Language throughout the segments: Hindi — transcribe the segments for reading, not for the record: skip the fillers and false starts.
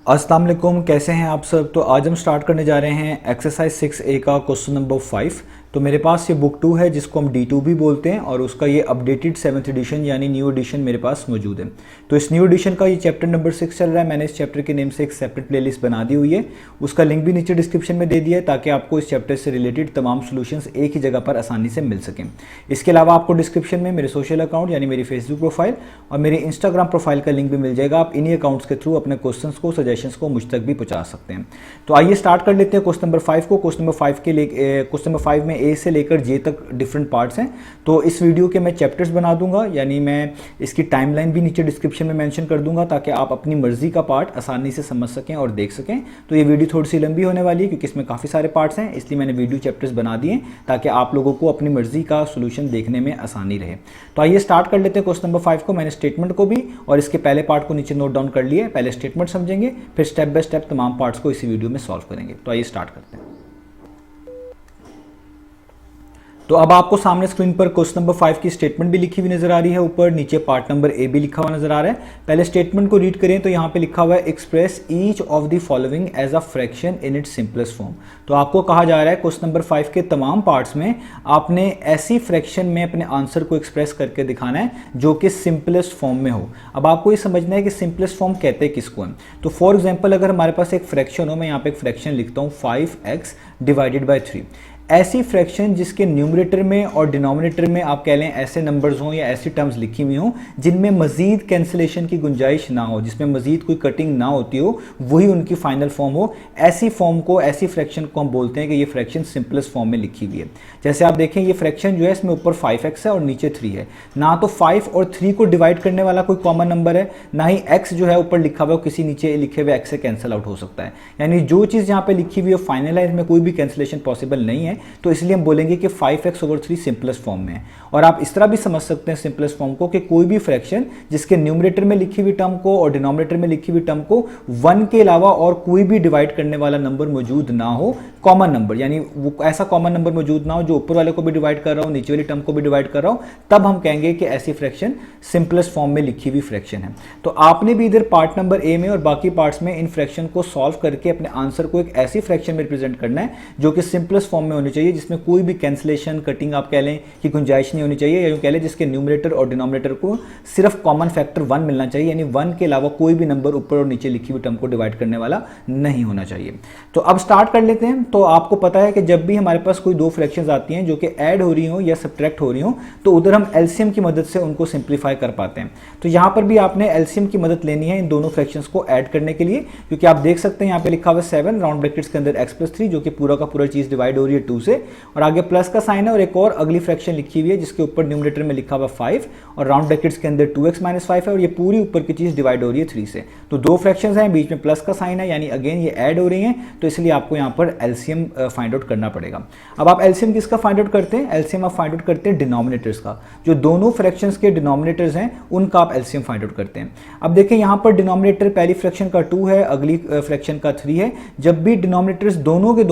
अस्सलाम वालेकुम, कैसे हैं आप सब। तो आज हम स्टार्ट करने जा रहे हैं एक्सरसाइज 6A का क्वेश्चन नंबर 5। तो मेरे पास ये बुक 2 है जिसको हम D2 भी बोलते हैं और उसका ये अपडेटेड 7th एडिशन यानी न्यू एडिशन मेरे पास मौजूद है। तो इस न्यू एडिशन का ये चैप्टर नंबर 6 चल रहा है। मैंने इस चैप्टर के नेम से एक सेपरेट प्लेलिस्ट बना दी हुई है, उसका लिंक भी नीचे डिस्क्रिप्शन में दे दिया है ताकि आपको इस चैप्टर से रिलेटेड तमाम सोल्यूशंस एक ही जगह पर आसानी से मिल सकें। इसके अलावा आपको डिस्क्रिप्शन में मेरे सोशल अकाउंट यानी मेरी फेसबुक प्रोफाइल और मेरी इंस्टाग्राम प्रोफाइल का लिंक भी मिल जाएगा। आप इन्हीं अकाउंट्स के थ्रू अपने क्वेश्चन को, सजेशंस को मुझ तक भी पहुंचा सकते हैं। तो आइए स्टार्ट कर लेते हैं क्वेश्चन नंबर 5 को। क्वेश्चन नंबर 5 में ए से लेकर जे तक डिफरेंट पार्ट्स हैं। तो इस वीडियो के मैं चैप्टर्स बना दूंगा, यानी मैं इसकी टाइमलाइन भी नीचे डिस्क्रिप्शन में मेंशन कर दूंगा ताकि आप अपनी मर्जी का पार्ट आसानी से समझ सकें और देख सकें। तो ये वीडियो थोड़ी सी लंबी होने वाली है क्योंकि इसमें काफ़ी सारे पार्ट्स हैं, इसलिए मैंने वीडियो चैप्टर्स बना दिए ताकि आप लोगों को अपनी मर्जी का सोल्यूशन देखने में आसानी रहे। तो आइए स्टार्ट कर लेते हैं क्वेश्चन नंबर 5 को। मैंने स्टेटमेंट को भी और इसके पहले पार्ट को नीचे नोट डाउन कर लिया है। पहले स्टेटमेंट समझेंगे, फिर स्टेप बाय स्टेप तमाम पार्ट्स को इसी वीडियो में सॉल्व करेंगे। तो आइए स्टार्ट करते हैं। तो अब आपको सामने स्क्रीन पर क्वेश्चन नंबर 5 की स्टेटमेंट भी लिखी हुई नजर आ रही है, ऊपर नीचे पार्ट नंबर ए भी लिखा हुआ नजर आ रहा है। पहले स्टेटमेंट को रीड करें तो यहाँ पे लिखा हुआ है express each of the following as a fraction in its simplest form. तो आपको कहा जा रहा है क्वेश्चन नंबर 5 के तमाम पार्ट्स में आपने ऐसी फ्रैक्शन में अपने आंसर को एक्सप्रेस करके दिखाना है जो कि सिंपलेस्ट फॉर्म में हो। अब आपको ये समझना है कि सिंपलेस्ट फॉर्म कहते हैं किसको हैं। तो फॉर एग्जाम्पल अगर हमारे पास एक फ्रैक्शन हो, मैं यहाँ पे एक फ्रैक्शन लिखता हूँ 5x डिवाइडेड बाई 3। ऐसी फ्रैक्शन जिसके न्यूमरेटर में और डिनोमिनेटर में आप कह लें ऐसे नंबर्स हों या ऐसी टर्म्स लिखी हुई हों जिनमें मजीद कैंसिलेशन की गुंजाइश ना हो, जिसमें मजीद कोई कटिंग ना होती हो, वही उनकी फाइनल फॉर्म हो। ऐसी फॉर्म को, ऐसी फ्रैक्शन को हम बोलते हैं कि ये फ्रैक्शन सिंपलेस्ट फॉर्म में लिखी हुई है। जैसे आप देखें ये फ्रैक्शन जो है इसमें ऊपर 5x है और नीचे 3 है। ना तो 5 और 3 को डिवाइड करने वाला कोई कॉमन नंबर है, ना ही x जो है ऊपर लिखा हुआ है किसी नीचे लिखे हुए x से कैंसिल आउट हो सकता है। यानी जो चीज़ यहाँ पे लिखी हुई है फाइनल है, इसमें कोई भी कैंसिलेशन पॉसिबल नहीं है। तो इसलिए हम बोलेंगे कि 5x/3 सिंपलेस्ट फॉर्म में है। और आप इस तरह भी समझ सकते हैं सिंपलेस्ट फॉर्म को कि कोई भी फ्रैक्शन जिसके न्यूमरेटर में लिखी हुई टर्म को और डिनोमिनेटर में लिखी हुई टर्म को 1 के अलावा और कोई भी डिवाइड करने वाला नंबर मौजूद ना हो, कॉमन नंबर, यानी वो ऐसा कॉमन नंबर मौजूद ना हो जो ऊपर वाले को भी डिवाइड कर रहा हो, नीचे वाली टर्म को भी डिवाइड कर रहा हो, तब हम कहेंगे कि ऐसी फ्रैक्शन सिंपलेस्ट फॉर्म में लिखी हुई फ्रैक्शन है। तो आपने भी इधर पार्ट नंबर ए में और बाकी पार्ट्स में इन फ्रैक्शन को सॉल्व करके अपने आंसर को एक ऐसी फ्रैक्शन में रिप्रेजेंट करना है जो कि सिंपलेस्ट फॉर्म में होनी चाहिए, जिसमें कोई भी कैंसिलेशन, कटिंग आप कह लें कि गुंजाइश नहीं होनी चाहिए, या यूं कह लें जिसके न्यूमरेटर और डिनोमिनेटर को सिर्फ कॉमन फैक्टर 1 मिलना चाहिए, यानी 1 के अलावा कोई भी नंबर ऊपर और नीचे लिखी हुई टर्म को डिवाइड करने वाला नहीं होना चाहिए। तो अब स्टार्ट कर लेते हैं। तो आपको पता है कि जब भी हमारे पास कोई दो फ्रैक्शंस आती हैं जो कि ऐड हो रही हो या सब्ट्रैक्ट हो रही हो, तो उधर हम एलसीएम की मदद से उनको सिंप्लीफाई कर पाते हैं। तो यहां पर भी आपने एलसीएम की मदद लेनी है इन दोनों फ्रैक्शंस को ऐड करने के लिए, क्योंकि आप देख सकते हैं यहां पे लिखा हुआ 7 राउंड ब्रैकेट्स के अंदर x+3 जो कि पूरा का पूरा चीज डिवाइड हो रही है 2 से, और आगे प्लस का साइन है और एक और अगली फ्रैक्शन लिखी हुई है जिसके ऊपर न्यूमरेटर में लिखा हुआ 5 और राउंड ब्रैकेट्स के अंदर 2x - 5 है, और ये पूरी ऊपर की चीज डिवाइड हो रही है 3 से। तो दो फ्रैक्शंस हैं, बीच में प्लस का साइन है, यानी अगेन ये ऐड हो रही हैं, तो इसलिए आपको यहां पर एलसीएम फाइंड आउट करना पड़ेगा। अब आप एलसीएम किसका फाइंड आउट करते हैं? एलसीएम आप फाइंड आउट करते हैं डिनोमिनेटर्स का। जो दोनों फ्रैक्शंस के डिनोमिनेटर्स हैं उनका आप एलसीएम फाइंड आउट करते हैं। अब देखें यहां पर डिनोमिनेटर पहली फ्रैक्शन का 2 है, अगली फ्रैक्शन का 3 है। जब भी डिनोमिनेटर्स दोनों के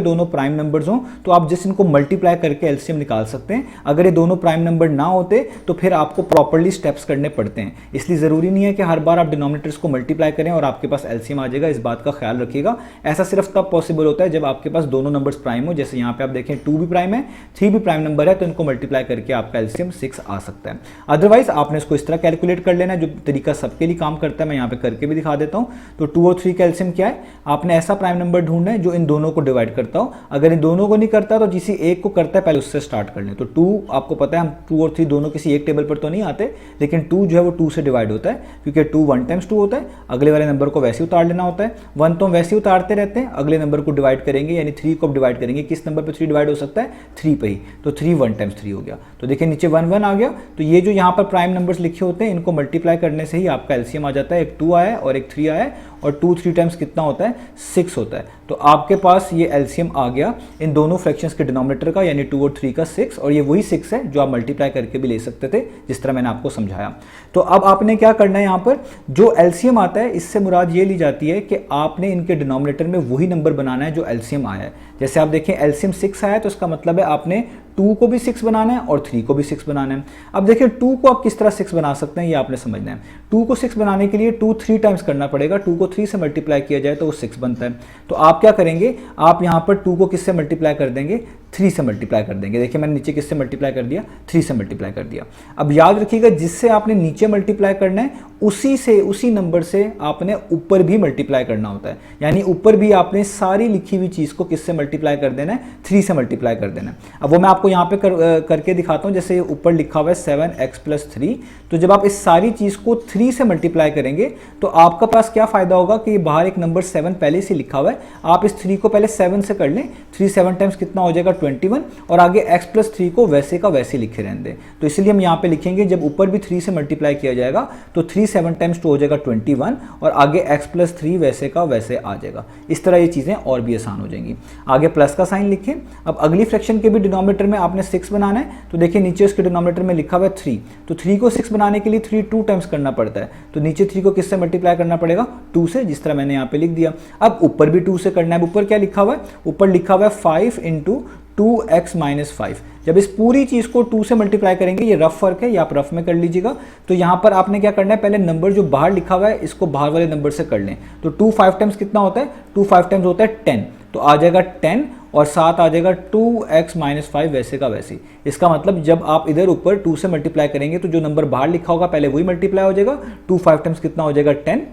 दोनों प्राइम नंबर्स हों तो आप जिस इनको मल्टीप्लाई करके एलसीएम निकाल सकते हैं। अगर ये दोनों प्राइम नंबर ना होते तो फिर आपको प्रॉपर्ली स्टेप्स करने पड़ते हैं, इसलिए जरूरी नहीं है कि हर बार आप डिनोमिनेटर्स को मल्टीप्लाई करें और आपके पास एलसीएम आ जाएगा। इस बात का ख्याल रखिएगा, ऐसा सिर्फ तब पॉसिबल होता है जब आपके पास दोनों नंबर्स प्राइम हो। जैसे यहाँ पे आप देखें 2 भी प्राइम है, 3 भी प्राइम नंबर है, तो इनको मल्टीप्लाई करके आपका एलसीएम 6 आ सकता है। अदरवाइज आपने इसको इस तरह कैलकुलेट कर लेना, जो तरीका सबके लिए काम करता है मैं यहाँ पे करके भी दिखा देता हूँ। तो 2 और 3 का एलसीएम क्या है? आपने ऐसा प्राइम नंबर ढूंढना है जो इन दोनों को डिवाइड करता हो। अगर इन दोनों को नहीं करता तो किसी एक को करता है, पहले उससे स्टार्ट कर लें। तो 2 आपको पता है हम 2 और 3 दोनों किसी एक टेबल पर तो नहीं आते, लेकिन 2 जो है वो 2 से डिवाइड होता है, क्योंकि 2 1 टाइम्स 2 होता है। अगले वाले नंबर को वैसे ही उतार लेना होता है। 1 तो हम वैसे ही उतारते रहते हैं, अगले नंबर को डिवाइड करेंगे, यानी 3 को डिवाइड करेंगे। किस नंबर पर 3 डिवाइड हो सकता है? 3 पे ही। तो 3 1 टाइम्स 3 हो गया। तो देखिए नीचे 1 1 आ गया। तो ये जो यहाँ पर प्राइम नंबर्स लिखे होते हैं इनको मल्टीप्लाई करने से ही आपका एलसीएम आ जाता है। एक 2 आया और एक 3 आया, और 2 3 टाइम्स कितना होता है? 6 होता है। तो आपके पास ये एलसीएम आ गया इन दोनों फ्रैक्शंस के डिनोमिनेटर का, यानी 2 और 3 का 6, और ये वही 6 है जो आप मल्टीप्लाई करके भी ले सकते थे जिस तरह मैंने आपको समझाया। तो अब आपने क्या करना है, यहाँ पर जो एलसीएम आता है इससे मुराद ये ली जाती है कि आपने इनके डिनोमिनेटर में वही नंबर बनाना है जो एलसीएम आया है। जैसे आप देखें एलसीएम 6 आया तो इसका मतलब है आपने 2 को भी 6 बनाना है और 3 को भी 6 बनाना है। अब देखिए 2 को आप किस तरह 6 बना सकते हैं ये आपने समझना है। 2 को 6 बनाने के लिए 2 3 टाइम्स करना पड़ेगा। 2 को 3 से मल्टीप्लाई किया जाए तो वो 6 बनता है। तो आप क्या करेंगे, आप यहाँ पर 2 को किससे मल्टीप्लाई कर देंगे, 3 से मल्टीप्लाई कर देंगे। देखिए मैंने नीचे किससे मल्टीप्लाई कर दिया, 3 से मल्टीप्लाई कर दिया। अब याद रखिएगा जिससे आपने नीचे मल्टीप्लाई करना है उसी नंबर से आपने ऊपर भी मल्टीप्लाई करना होता है। यानी ऊपर भी आपने सारी लिखी हुई चीज़ को किससे मल्टीप्लाई कर देना है, 3 से मल्टीप्लाई कर देना है। अब वो मैं आपको यहाँ पे करके दिखाता हूँ। जैसे ऊपर लिखा हुआ है 7x + 3, तो जब आप इस सारी चीज़ को 3 से मल्टीप्लाई करेंगे तो आपका पास क्या फ़ायदा होगा कि बाहर एक नंबर 7 पहले से लिखा हुआ है, आप इस 3 को पहले 7 से कर लें। 3 7 टाइम्स कितना हो जाएगा, 21, और आगे x + 3 को वैसे का वैसे लिखे रहने दें। तो इसलिए हम यहाँ पे लिखेंगे जब ऊपर भी 3 से मल्टीप्लाई किया जाएगा तो 3 7 टाइम्स 2 हो जाएगा 21, और आगे x + 3 वैसे का वैसे आ जाएगा। इस तरह ये चीज़ें और भी आसान हो जाएंगी। आगे प्लस का साइन लिखें। अब अगली फ्रैक्शन के भी डिनोमिनेटर में आपने 6 बनाना है, तो देखिए नीचे उसके डिनोमिनेटर में लिखा हुआ है 3, तो 3 को 6 बनाने के लिए 3 2 टाइम्स करना पड़ता है। तो नीचे 3 को किससे मल्टीप्लाई करना पड़ेगा, 2 से, जिस तरह मैंने यहाँ पे लिख दिया। अब ऊपर भी 2 से करना है। ऊपर क्या लिखा हुआ है, ऊपर लिखा हुआ है 5 × 2x - 5। जब इस पूरी चीज को 2 से मल्टीप्लाई करेंगे, ये रफ फर्क है, ये आप रफ में कर लीजिएगा। तो यहां पर आपने क्या करना है, पहले नंबर जो बाहर लिखा हुआ है इसको बाहर वाले नंबर से कर लें। तो 2 5 टाइम्स कितना होता है, 2 5 टाइम्स होता है 10, तो आ जाएगा 10, और साथ आ जाएगा 2x - 5 वैसे का वैसे। इसका मतलब जब आप इधर ऊपर 2 से मल्टीप्लाई करेंगे तो जो नंबर बाहर लिखा होगा पहले वही मल्टीप्लाई हो जाएगा। 2 5 टाइम्स कितना हो जाएगा, 10,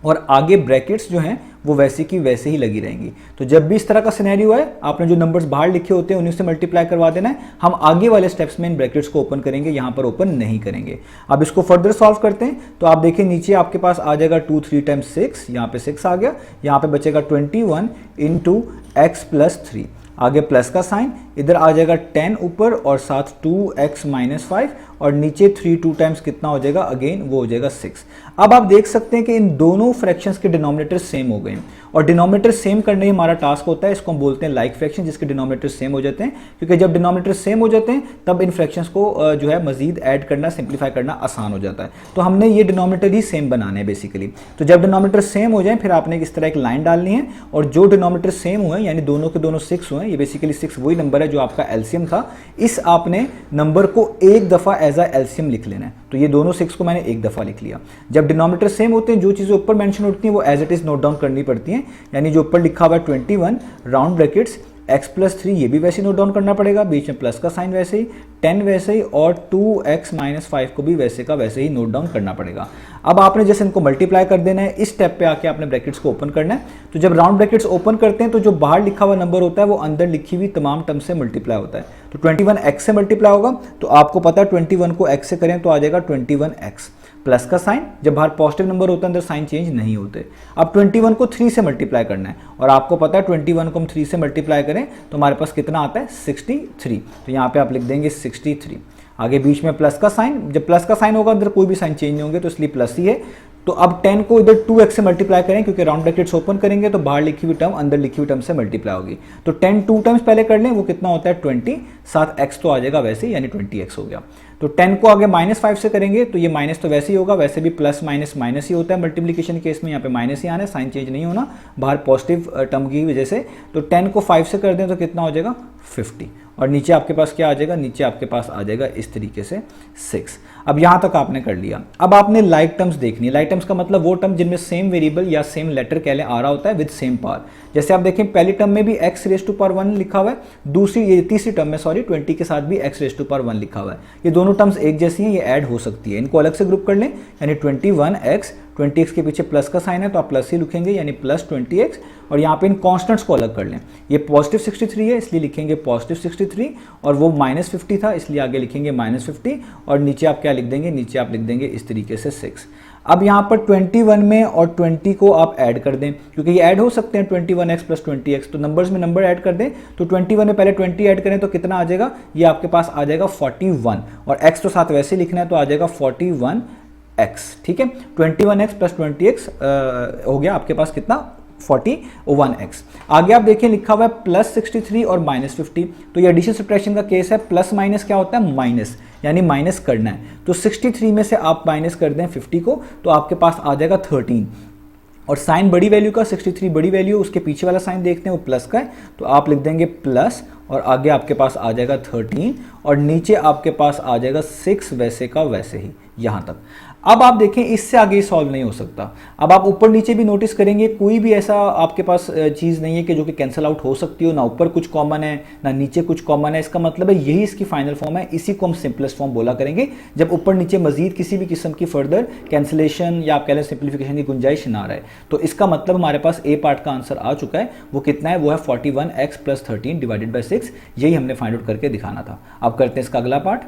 और आगे ब्रैकेट्स जो हैं वो वैसे की वैसे ही लगी रहेंगी। तो जब भी इस तरह का सिनेरियो है, आपने जो नंबर्स बाहर लिखे होते हैं उन्हीं से मल्टीप्लाई करवा देना है। हम आगे वाले स्टेप्स में इन ब्रैकेट्स को ओपन करेंगे, यहाँ पर ओपन नहीं करेंगे। अब इसको फर्दर सॉल्व करते हैं। तो आप देखिए नीचे आपके पास आ जाएगा 2 3 टाइम्स 6, यहाँ पे 6 आ गया, यहाँ पे बचेगा 21 × x + 3। आगे प्लस का साइन, इधर आ जाएगा 10 ऊपर और साथ 2x - 5, और नीचे 3 2 टाइम्स कितना हो जाएगा, अगेन वो हो जाएगा 6। अब आप देख सकते हैं कि इन दोनों फ्रैक्शंस के डिनोमिनेटर सेम हो गए, और डिनोमिनेटर सेम करने ही हमारा टास्क होता है। इसको हम बोलते हैं लाइक फ्रैक्शन, जिसके डिनोमिनेटर सेम हो जाते हैं। क्योंकि जब डिनोमिनेटर सेम हो जाते हैं तब इन फ्रैक्शंस को जो है मजीद ऐड करना, सिंप्लीफाई करना आसान हो जाता है। तो हमने ये डिनोमिनेटर ही सेम बनाने हैं बेसिकली। तो जब डिनोमिनेटर सेम हो जाए फिर आपने इस तरह एक लाइन डालनी है, और जो डिनोमिनेटर सेम हुए यानी दोनों के दोनों 6 हुए, ये बेसिकली 6 वही नंबर है जो आपका एलसीएम था, इस आपने नंबर को एक दफ़ा एज अ एलसीएम लिख लेना है। तो ये दोनों 6 को मैंने एक दफ़ा लिख लिया। जब डिनोमिनेटर सेम होते हैं जो चीज़ें ऊपर मेंशन होती हैं वो as it is note down करनी पड़ती हैं। यानी जो ऊपर लिखा हुआ है 21 राउंड ब्रैकेट्स x + 3, ये भी वैसे नोट डाउन करना पड़ेगा, बीच में प्लस का साइन वैसे ही, 10 वैसे ही, और 2x - 5 को भी वैसे का वैसे ही नोट डाउन करना पड़ेगा। अब आपने जैसे इनको मल्टीप्लाई कर देना है, इस स्टेप पे आके आपने ब्रैकेट्स को ओपन करना है। तो जब राउंड ब्रैकेट्स ओपन करते हैं तो जो बाहर लिखा हुआ नंबर होता है वो अंदर लिखी हुई तमाम टर्म से मल्टीप्लाई होता है। तो 21x से मल्टीप्लाई होगा, तो आपको पता है 21 को x से करें तो आ जाएगा 21x। प्लस का साइन, जब बाहर पॉजिटिव नंबर होता है अंदर साइन चेंज नहीं होते। अब 21 को 3 से मल्टीप्लाई करना है, और आपको पता है 21 को हम 3 से मल्टीप्लाई करें तो हमारे पास कितना आता है, 63। तो यहाँ पे आप लिख देंगे 63। आगे बीच में प्लस का साइन, जब प्लस का साइन होगा अंदर कोई भी साइन चेंज नहीं होंगे, तो इसलिए प्लस ही है। तो अब 10 को इधर 2x से मल्टीप्लाई करें, क्योंकि राउंड ब्रैकेट्स ओपन करेंगे तो बाहर लिखी हुई टर्म अंदर लिखी हुई टर्म से मल्टीप्लाई होगी। तो 10 2 टाइम्स पहले कर लें, वो कितना होता है 20, साथ x तो आ जाएगा वैसे, यानी 20x हो गया। तो 10 को आगे -5 से करेंगे तो ये माइनस तो वैसे ही होगा, वैसे भी प्लस माइनस माइनस ही होता है मल्टीप्लिकेशन केस में, यहाँ पे माइनस ही आना है, साइन चेंज नहीं होना बाहर पॉजिटिव टर्म की वजह से। तो 10 को 5 से कर दें तो कितना हो जाएगा 50, और नीचे आपके पास क्या आ जाएगा, नीचे आपके पास आ जाएगा इस तरीके से 6। अब यहाँ तक आपने कर लिया। अब आपने लाइक टर्म्स देखनी है। लाइक टर्म्स का मतलब वो टर्म जिनमें सेम वेरिएबल या सेम लेटर कह लें आ रहा होता है विद सेम पावर। जैसे आप देखें पहली टर्म में भी x⁻1 लिखा हुआ है, दूसरी ये तीसरी टर्म में 20 के साथ भी x⁻1 लिखा हुआ है। ये दोनों टर्म्स एक जैसी हैं, ये ऐड हो सकती है। इनको अलग से ग्रुप कर लें, यानी 21x, 20x के पीछे प्लस का साइन है तो आप प्लस ही लिखेंगे, यानी प्लस 20x, और यहाँ पे इन कॉन्स्टेंट्स को अलग कर लें। ये पॉजिटिव 63 है इसलिए लिखेंगे पॉजिटिव 63, और वो -50 था इसलिए आगे लिखेंगे -50, और नीचे आप क्या लिख देंगे, नीचे आप लिख देंगे इस तरीके से 6। अब यहाँ पर 21 में और 20 को आप ऐड कर दें, क्योंकि ये ऐड हो सकते हैं 21x + 20x, तो नंबर्स में नंबर ऐड कर दें। तो 21 में पहले 20 ऐड करें तो कितना आ जाएगा, ये आपके पास आ जाएगा 41, और x तो साथ वैसे लिखना है तो आ जाएगा 41x। ठीक है, 21x + 20x हो गया आपके पास कितना, 41x। आगे आप देखें लिखा हुआ है +63 और -50, तो ये एडिशन सब्ट्रैक्शन का केस है। प्लस माइनस क्या होता है, माइनस, यानी माइनस करना है। तो 63 में से आप माइनस कर दें 50 को तो आपके पास आ जाएगा 13, और साइन बड़ी वैल्यू का 63 बड़ी वैल्यू, उसके पीछे वाला साइन देखते हैं वो प्लस का है, तो आप लिख देंगे प्लस और आगे आपके पास आ जाएगा 13 और नीचे आपके पास आ जाएगा 6 वैसे का वैसे ही यहाँ तक। अब आप देखें इससे आगे सॉल्व नहीं हो सकता। अब आप ऊपर नीचे भी नोटिस करेंगे कोई भी ऐसा आपके पास चीज़ नहीं है कि जो कि कैंसिल आउट हो सकती हो, ना ऊपर कुछ कॉमन है ना नीचे कुछ कॉमन है। इसका मतलब है यही इसकी फाइनल फॉर्म है, इसी को हम सिंपलेस्ट फॉर्म बोला करेंगे जब ऊपर नीचे मजीद किसी भी किस्म की फर्दर कैंसिलेशन या आप कह लें सिंप्लीफिकेशन की गुंजाइश ना रहे। तो इसका मतलब हमारे पास ए पार्ट का आंसर आ चुका है। वो कितना है? वो है 41x + 13 डिवाइडेड बाई 6। यही हमने फाइंड आउट करके दिखाना था। अब करते हैं इसका अगला पार्ट।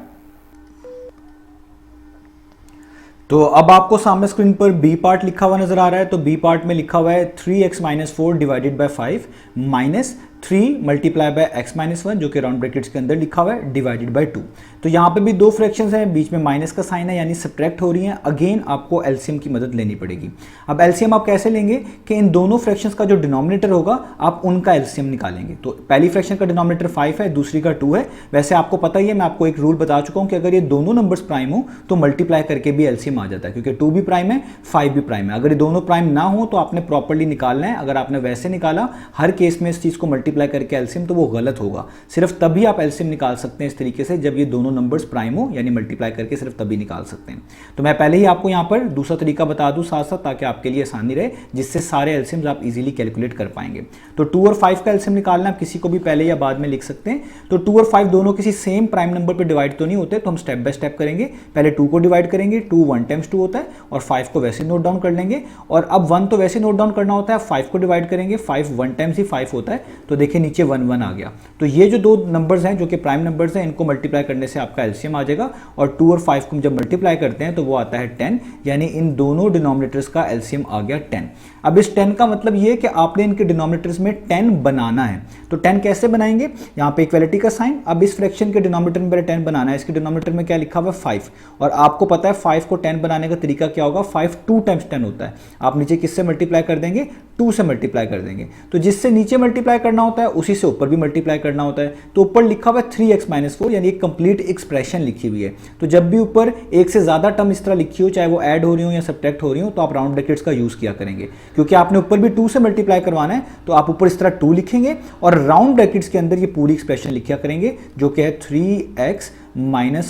तो अब आपको सामने स्क्रीन पर बी पार्ट लिखा हुआ नजर आ रहा है। तो बी पार्ट में लिखा हुआ है 3x - 4 divided by 5 minus 3 multiply by x - 1 जो कि राउंड ब्रैकेट्स के अंदर लिखा हुआ है डिवाइडेड बाय 2। तो यहाँ पे भी दो फ्रैक्शंस हैं, बीच में माइनस का साइन है यानी सब्ट्रैक्ट हो रही हैं। अगेन आपको एलसीएम की मदद लेनी पड़ेगी। अब एलसीएम आप कैसे लेंगे कि इन दोनों फ्रैक्शंस का जो डिनोमिनेटर होगा आप उनका एलसीएम निकालेंगे। तो पहली फ्रैक्शन का डिनोमिनेटर 5 है, दूसरी का 2 है। वैसे आपको पता ही है, मैं आपको एक रूल बता चुका हूँ कि अगर ये दोनों नंबर्स प्राइम हो तो मल्टीप्लाई करके भी एलसीएम आ जाता है, क्योंकि 2 भी प्राइम है 5 भी प्राइम है। अगर ये दोनों प्राइम ना हो तो आपने प्रॉपर्ली निकालना है। अगर आपने वैसे निकाला हर केस में इस चीज को मल्टीप्लाई करके एलसीएम, तो वो गलत होगा। सिर्फ तभी आप एलसीएम निकाल सकते हैं इस तरीके से जब ये दोनों नंबर्स प्राइम हो, यानी मल्टीप्लाई करके सिर्फ तभी निकाल सकते हैं। तो मैं पहले ही आपको यहाँ पर दूसरा तरीका बता दूं साथ साथ, ताकि आपके लिए आसानी रहे, जिससे सारे एलसीएम्स आप इजीली कैलकुलेट कर पाएंगे। तो 2 और 5 का एलसीएम निकालना आप किसी को भी पहले या बाद में लिख सकते हैं। तो 2 और 5 दोनों किसी सेम प्राइम नंबर पर डिवाइड तो नहीं होते, तो हम स्टेप बाय स्टेप करेंगे। पहले 2 को डिवाइड करेंगे, 2 1 टाइम्स 2 होता है, और 5 को वैसे नोट डाउन कर लेंगे। और अब 1 तो वैसे नोट डाउन करना होता है, 5 को डिवाइड करेंगे, 5 1 टाइम्स ही 5 होता है। तो देखिए नीचे 1 1 आ गया। तो ये जो दो नंबर्स हैं जो कि प्राइम नंबर्स हैं, इनको मल्टीप्लाई करने से आपका एलसीएम आ जाएगा। और 2 और 5 को जब मल्टीप्लाई करते हैं तो वो आता है 10, यानी इन दोनों डिनोमिनेटर्स का एलसीएम आ गया 10। अब इस 10 का मतलब ये कि आपने इनके डिनोमिनेटर्स में 10 बनाना है। तो 10 कैसे बनाएंगे? यहाँ पे इक्वलिटी का साइन। अब इस फ्रैक्शन के डिनोमिनेटर में पहले 10 बनाना है। इसके डिनोमिनेटर में क्या लिखा हुआ है? 5। और आपको पता है 5 को 10 बनाने का तरीका क्या होगा? 5 2 टाइम्स 10 होता है। आप नीचे किससे मल्टीप्लाई कर देंगे? 2 से मल्टीप्लाई कर देंगे। तो जिससे नीचे मल्टीप्लाई करना होता है उसी से ऊपर भी मल्टीप्लाई करना होता है। तो ऊपर लिखा हुआ है 3x - 4, यानी एक कंप्लीट एक्सप्रेशन लिखी हुई है। तो जब भी ऊपर एक से ज्यादा टर्म इस तरह लिखी हो, चाहे वो ऐड हो रही हो या सब्ट्रैक्ट हो रही हो, तो आप राउंड ब्रैकेट्स का यूज किया करेंगे। क्योंकि आपने ऊपर भी 2 से मल्टीप्लाई करवाना है, तो आप ऊपर इस तरह 2 लिखेंगे और राउंड ब्रैकेट्स के अंदर ये पूरी एक्सप्रेशन लिखा करेंगे जो कि है 3x -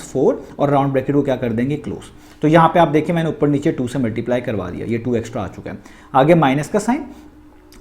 4, और राउंड ब्रैकेट को क्या कर देंगे? क्लोज। तो यहां पे आप देखिए मैंने ऊपर नीचे 2 से मल्टीप्लाई करवा दिया, ये 2 एक्स्ट्रा आ चुका है। आगे माइनस का साइन।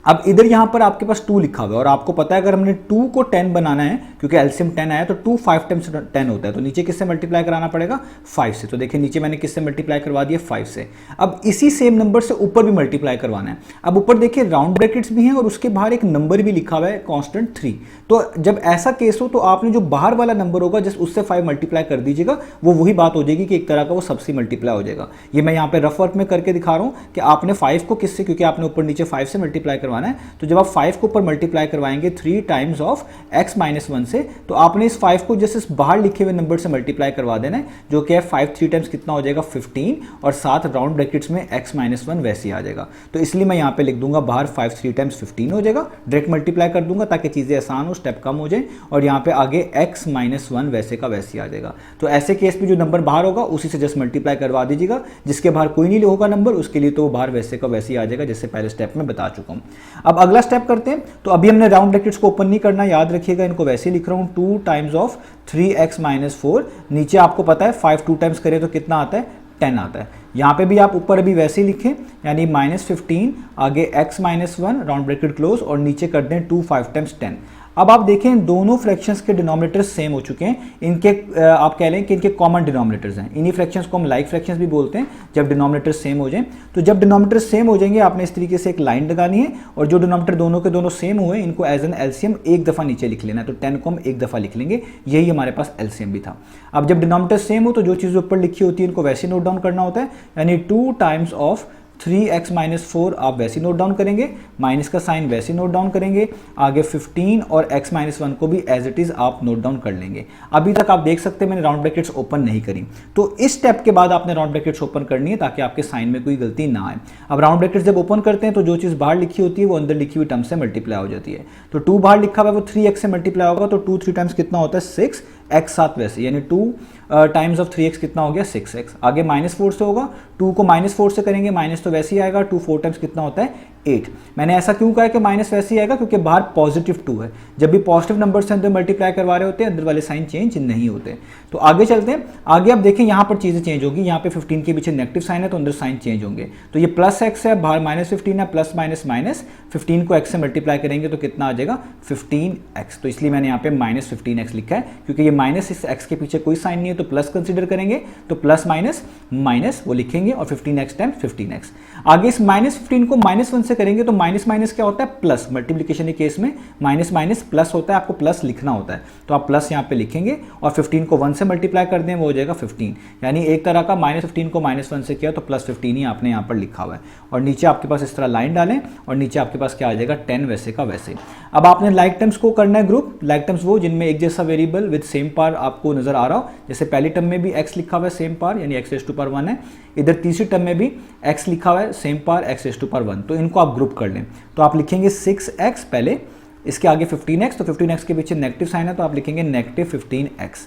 अब इधर यहां पर आपके पास 2 लिखा हुआ है और आपको पता है अगर हमने 2 को 10 बनाना है, क्योंकि एलसीएम 10 आया, तो 2 5 टाइम्स 10 होता है। तो नीचे किससे मल्टीप्लाई कराना पड़ेगा? 5 से। तो देखिए नीचे मैंने किससे मल्टीप्लाई करवा दिया? 5 से। अब इसी सेम नंबर से ऊपर भी मल्टीप्लाई करवाना है। अब ऊपर देखिए राउंड ब्रैकेट्स भी हैं और उसके बाहर एक नंबर भी लिखा हुआ है कांस्टेंट 3। तो जब ऐसा केस हो तो आपने जो बाहर वाला नंबर होगा जस्ट उससे 5 मल्टीप्लाई कर दीजिएगा, वो वही बात हो जाएगी कि एक तरह का वो सबसे मल्टीप्लाई हो जाएगा। ये मैं यहाँ पे रफ वर्क में करके दिखा रहा हूँ कि आपने 5 को किससे, क्योंकि आपने ऊपर नीचे 5 से मल्टीप्लाई करवाना है, तो जब आप 5 को ऊपर मल्टीप्लाई करवाएंगे 3 टाइम्स ऑफ x - 1 से, तो आपने इस 5 को जैसे इस बाहर लिखे हुए नंबर से मल्टीप्लाई करवा देना है, जो कि है 5 3 टाइम्स कितना हो जाएगा? 15, और साथ राउंड ब्रैकेट्स में x - 1 वैसे ही आ जाएगा। तो इसलिए मैं यहाँ पे लिख दूंगा बाहर 5 3 टाइम्स 15 हो जाएगा, डायरेक्ट मल्टीप्लाई कर दूंगा ताकि चीजें आसान हो, स्टेप कम हो जाए, और यहाँ पे आगे x - 1 वैसे का वैसे ही आ जाएगा। तो ऐसे केस में जो नंबर बाहर होगा उसी से जस्ट मल्टीप्लाई करवा दीजिएगा, जिसके बाहर कोई नहीं होगा नंबर उसके लिए तो बाहर वैसे का वैसे ही आ जाएगा, जैसे पहले स्टेप में बता चुका हूँ। अब अगला स्टेप करते हैं। तो अभी हमने राउंड ब्रैकेट्स को ओपन नहीं करना, याद रखिएगा, इनको वैसे ही लिख रहा हूं 2 टाइम्स ऑफ 3x - 4। नीचे आपको पता है 5 2 टाइम्स करें तो कितना आता है? 10 आता है। यहां पे भी आप ऊपर अभी वैसे ही लिखें, यानी -15, आगे x - 1 राउंड ब्रैकेट क्लोज, और नीचे कर दें 2 5 टाइम्स 10। अब आप देखें दोनों फ्रैक्शंस के डिनोमिनेटर्स सेम हो चुके हैं। इनके आप कह लें कि इनके कॉमन डिनोमिनेटर्स हैं। इन्हीं फ्रैक्शंस को हम लाइक फ्रैक्शंस भी बोलते हैं जब डिनोमिनेटर्स सेम हो जाएं। तो जब डिनोमिनेटर्स सेम हो जाएंगे आपने इस तरीके से एक लाइन लगानी है, और जो डिनोमिनेटर दोनों के दोनों सेम हुए इनको एज एन एलसीएम एक दफ़ा नीचे लिख लेना है। तो 10 को हम एक दफ़ा लिख लेंगे, यही हमारे पास एलसीएम भी था। अब जब डिनोमिनेटर सेम हो तो जो चीज़ ऊपर लिखी होती है इनको वैसे नोट डाउन करना होता है, यानी 2 टाइम्स ऑफ 3x - 4 आप वैसे नोट डाउन करेंगे, माइनस का साइन वैसे नोट डाउन करेंगे, आगे 15 और x - 1 को भी एज इट इज आप नोट डाउन कर लेंगे। अभी तक आप देख सकते हैं मैंने राउंड ब्रैकेट्स ओपन नहीं करी, तो इस स्टेप के बाद आपने राउंड ब्रैकेट्स ओपन करनी है ताकि आपके साइन में कोई गलती ना आए। अब राउंड ब्रैकेट्स जब ओपन करते हैं तो जो चीज़ बाहर लिखी होती है वो अंदर लिखी हुई टर्म से मल्टीप्लाई हो जाती है। तो 2 बाहर लिखा हुआ है वो 3x से मल्टीप्लाई होगा, तो 2 3 टाइम्स कितना होता है? 6, एक्स साथ वैसे, यानी 2 टाइम्स ऑफ 3x कितना हो गया 6x। आगे -4 से होगा, 2 को -4 से करेंगे, माइनस तो वैसे ही आएगा, 2 4 टाइम्स कितना होता है 8। मैंने ऐसा क्यों कहा कि माइनस वैसे ही आएगा, क्योंकि बाहर +2 है। जब भी पॉजिटिव नंबर से अंदर मल्टीप्लाई करवा रहे होते हैं, अंदर वाले साइन चेंज नहीं होते। तो आगे चलते हैं, आगे आप देखें यहाँ पर चीज़ें चेंज होगी। यहाँ पे 15 के पीछे नेगेटिव साइन है तो अंदर साइन चेंज होंगे। तो ये +x है, बाहर -15 है, प्लस माइनस माइनस 15 को x से मल्टीप्लाई करेंगे तो कितना आ जाएगा 15x। तो इसलिए मैंने यहाँ पे -15x लिखा है, क्योंकि ये माइनस इस x के पीछे कोई साइन नहीं है तो प्लस कंसिडर करेंगे, तो प्लस माइनस माइनस वो लिखेंगे और 15x टाइम्स 15x। आगे इस -15 को -1 से करेंगे तो माइनस माइनस क्या होता है प्लस, मल्टीप्लिकेशन के केस में माइनस माइनस प्लस होता है, आपको प्लस लिखना होता है। तो आप प्लस यहाँ पे लिखेंगे और 15 को 1 से मल्टीप्लाई कर दें, वो हो जाएगा 15। यानी एक तरह का -15 को -1 से किया तो +15 ही आपने यहाँ पर लिखा हुआ है। और नीचे आपके पास इस तरह लाइन डालें और नीचे आपके पास क्या आ जाएगा 10 वैसे का वैसे। अब आपने लाइक टर्म्स को करना है ग्रुप। लाइक टर्म्स वो जिनमें एक जैसा वेरिएबल विद सेम पावर आपको नजर आ रहा हो, जैसे पहली टर्म में भी x लिखा हुआ है सेम पावर, यानी x⁻1 है। इधर तीसरी टर्म में भी x लिखा हुआ है सेम पावर x⁻1। तो इनको आप ग्रुप कर लें। तो आप लिखेंगे 6x पहले, इसके आगे 15x, तो 15x के पीछे नेगेटिव साइन है तो आप लिखेंगे -15x।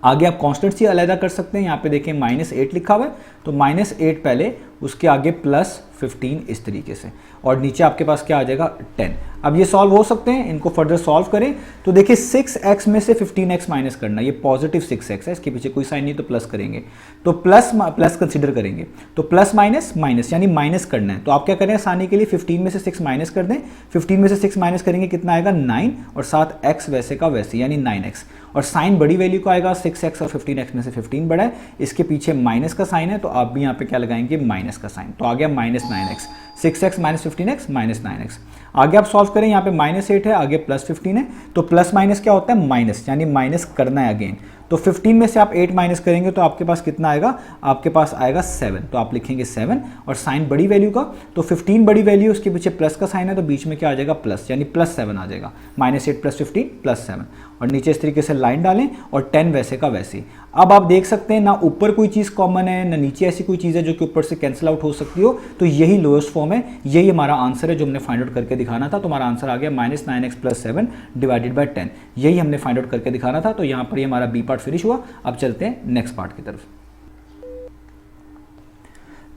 आगे आप कॉन्स्टेंट से अलग कर सकते हैं। यहाँ पे देखें -8 लिखा हुआ है तो -8 पहले, उसके आगे +15 इस तरीके से, और नीचे आपके पास क्या आ जाएगा 10। अब ये सॉल्व हो सकते हैं, इनको फर्दर सॉल्व करें तो देखिए 6x में से 15x माइनस करना, ये पॉजिटिव 6x है, इसके पीछे कोई साइन नहीं तो प्लस करेंगे, तो प्लस कंसिडर करेंगे, तो प्लस माइनस माइनस यानी माइनस करना है। तो आप क्या करें आसानी के लिए 15 में से 6 माइनस कर दें, 15 में से 6 माइनस करेंगे कितना आएगा 9, और साथ x वैसे का वैसे यानी 9x, और साइन बड़ी वैल्यू को आएगा 6x और 15x में से 15 बड़ा है, इसके पीछे माइनस का साइन है तो आप भी यहाँ पे क्या लगाएंगे माइनस का साइन, तो आ गया -9x। 6x - 15x -9x। आगे आप सॉल्व करें, यहाँ पे -8 है, आगे +15 है, तो प्लस माइनस क्या होता है माइनस, यानी माइनस करना है अगेन। तो 15 में से आप 8 माइनस करेंगे तो आपके पास कितना आएगा, आपके पास आएगा 7। तो आप लिखेंगे 7 और साइन बड़ी वैल्यू का, तो 15 बड़ी वैल्यू, उसके पीछे प्लस का साइन है तो बीच में क्या आ जाएगा प्लस, यानी +7 आ जाएगा। -8 + 15 +7, और नीचे इस तरीके से लाइन डालें और 10 वैसे का वैसे। अब आप देख सकते हैं ना ऊपर कोई चीज़ कॉमन है ना नीचे ऐसी कोई चीज़ है जो कि ऊपर से कैंसिल आउट हो सकती हो, तो यही लोएस्ट फॉर्म है, यही हमारा आंसर है जो हमने फाइंड आउट करके दिखाना था। तो हमारा आंसर आ गया -9x + 7 / 10, यही हमने फाइंड आउट करके दिखाना था। तो यहाँ पर ये हमारा बी पार्ट फिनिश हुआ। अब चलते हैं नेक्स्ट पार्ट की तरफ।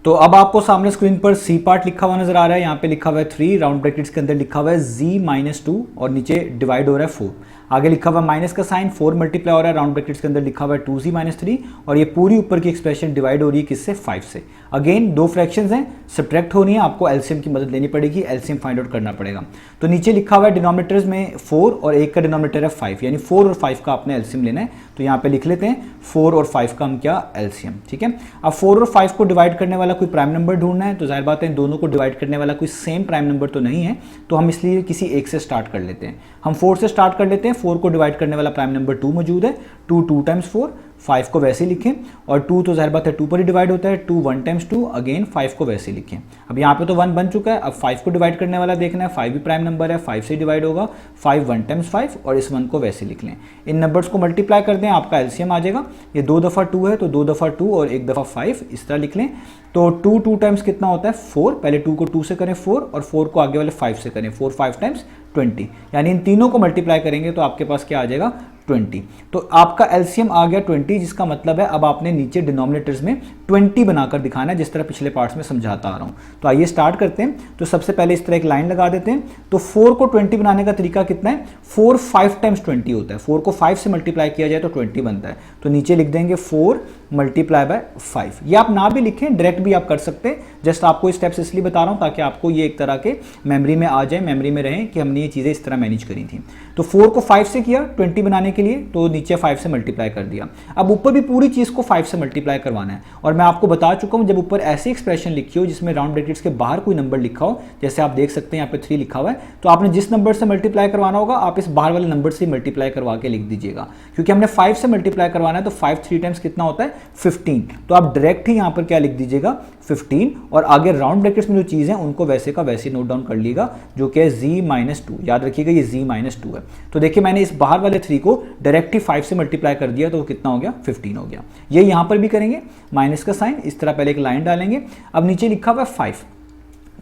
तो अब आपको सामने स्क्रीन पर सी पार्ट लिखा हुआ नजर आ रहा है। यहाँ पे लिखा हुआ है 3, राउंड ब्रैकेट्स के अंदर लिखा हुआ है z-2 और नीचे डिवाइड हो रहा है 4। आगे लिखा हुआ माइनस का साइन, 4 मल्टीप्लाई हो रहा है, राउंड ब्रैकेट्स के अंदर लिखा हुआ है 2z - 3, और ये पूरी ऊपर की एक्सप्रेशन डिवाइड हो रही है किससे 5 से। अगेन दो फ्रैक्शंस हैं, सब्ट्रैक्ट होनी है, आपको एलसीएम की मदद लेनी पड़ेगी, एलसीएम फाइंड आउट करना पड़ेगा। तो नीचे लिखा हुआ है डिनोमिनेटर्स में 4 और एक का डिनोमिनेटर है 5, यानी 4 और 5 का आपने एलसीएम लेना है। तो यहाँ पे लिख लेते हैं 4 और 5 का हम क्या एलसीएम, ठीक है। अब 4 और 5 को डिवाइड करने वाला कोई प्राइम नंबर ढूंढना है, तो जाहिर बात है इन दोनों को डिवाइड करने वाला कोई सेम प्राइम नंबर तो नहीं है, तो हम इसलिए किसी एक से स्टार्ट कर लेते हैं। हम 4 से स्टार्ट कर लेते हैं। 4 को डिवाइड करने वाला प्राइम नंबर 2 मौजूद है, 2 2 टाइम्स 4, 5 को वैसे ही लिखें, और 2 तो जाहिर बात है 2 पर ही डिवाइड होता है, 2 1 टाइम्स 2, अगेन 5 को वैसे ही लिखें। अब यहाँ पे तो 1 बन चुका है, अब 5 को डिवाइड करने वाला देखना है, 5 भी प्राइम नंबर है, 5 से डिवाइड होगा, 5 1 टाइम्स 5, और इस 1 को वैसे लिख लें। इन नंबर्स को मल्टीप्लाई कर दें, आपका एलसीएम आ जाएगा। ये 2 दफ़ा 2 है तो 2 दफ़ा 2 और 1 दफ़ा 5, इस तरह लिख लें। तो 2 2 टाइम्स कितना होता है 4, पहले 2 को 2 से करें 4, और 4 को आगे वाले 5 से करें, 4 5 टाइम्स 20, यानी इन तीनों को मल्टीप्लाई करेंगे तो आपके पास क्या आ जाएगा 20। तो आपका एलसीएम आ गया 20, जिसका मतलब है अब आपने नीचे डिनोमिनेटर्स में 20 बनाकर दिखाना है, जिस तरह पिछले पार्ट्स में समझाता आ रहा हूं। तो आइए स्टार्ट करते हैं। तो सबसे पहले इस तरह एक लाइन लगा देते हैं। तो 4 को 20 बनाने का तरीका कितना है, 4 5 टाइम्स 20 होता है, 4 को 5 से मल्टीप्लाई किया जाए तो 20 बनता है। तो नीचे लिख देंगे 4 × 5। ये आप ना भी लिखें, डायरेक्ट भी आप कर सकते हैं, जस्ट आपको स्टेप्स इसलिए बता रहा हूं ताकि आपको ये एक तरह के मेमोरी में आ जाए, मेमोरी में रहें कि हमने ये चीज़ें इस तरह मैनेज करी थी। तो 4 को 5 से किया 20 बनाने के लिए, तो नीचे 5 से मल्टीप्लाई कर दिया। अब ऊपर भी पूरी चीज़ को 5 से मल्टीप्लाई करवाना है, और मैं आपको बता चुका हूं जब ऊपर ऐसी एक्सप्रेशन लिखी हो जिसमें राउंड ब्रैकेट्स के बाहर कोई नंबर लिखा हो, जैसे आप देख सकते हैं यहाँ पे 3 लिखा हुआ है, तो आपने जिस नंबर से मल्टीप्लाई करवाना होगा आप इस बाहर वाले नंबर से मल्टीप्लाई करवा के लिख दीजिएगा, क्योंकि हमने 5 से मल्टीप्लाई करवाना है। तो 5 3 टाइम्स कितना होता है 15, तो आप डायरेक्ट ही यहाँ पर क्या लिख दीजिएगा 15, और आगे राउंड ब्रैकेट्स में जो चीज़ है उनको वैसे का वैसे नोट डाउन कर लीजिएगा, जो कि है z-2, याद रखिएगा ये z-2 है। तो देखिए मैंने इस बाहर वाले 3 को डायरेक्ट ही 5 से मल्टीप्लाई कर दिया, तो वो कितना हो गया 15 हो गया। ये यहाँ पर भी करेंगे, माइनस का साइन, इस तरह पहले एक लाइन डालेंगे। अब नीचे लिखा हुआ है 5,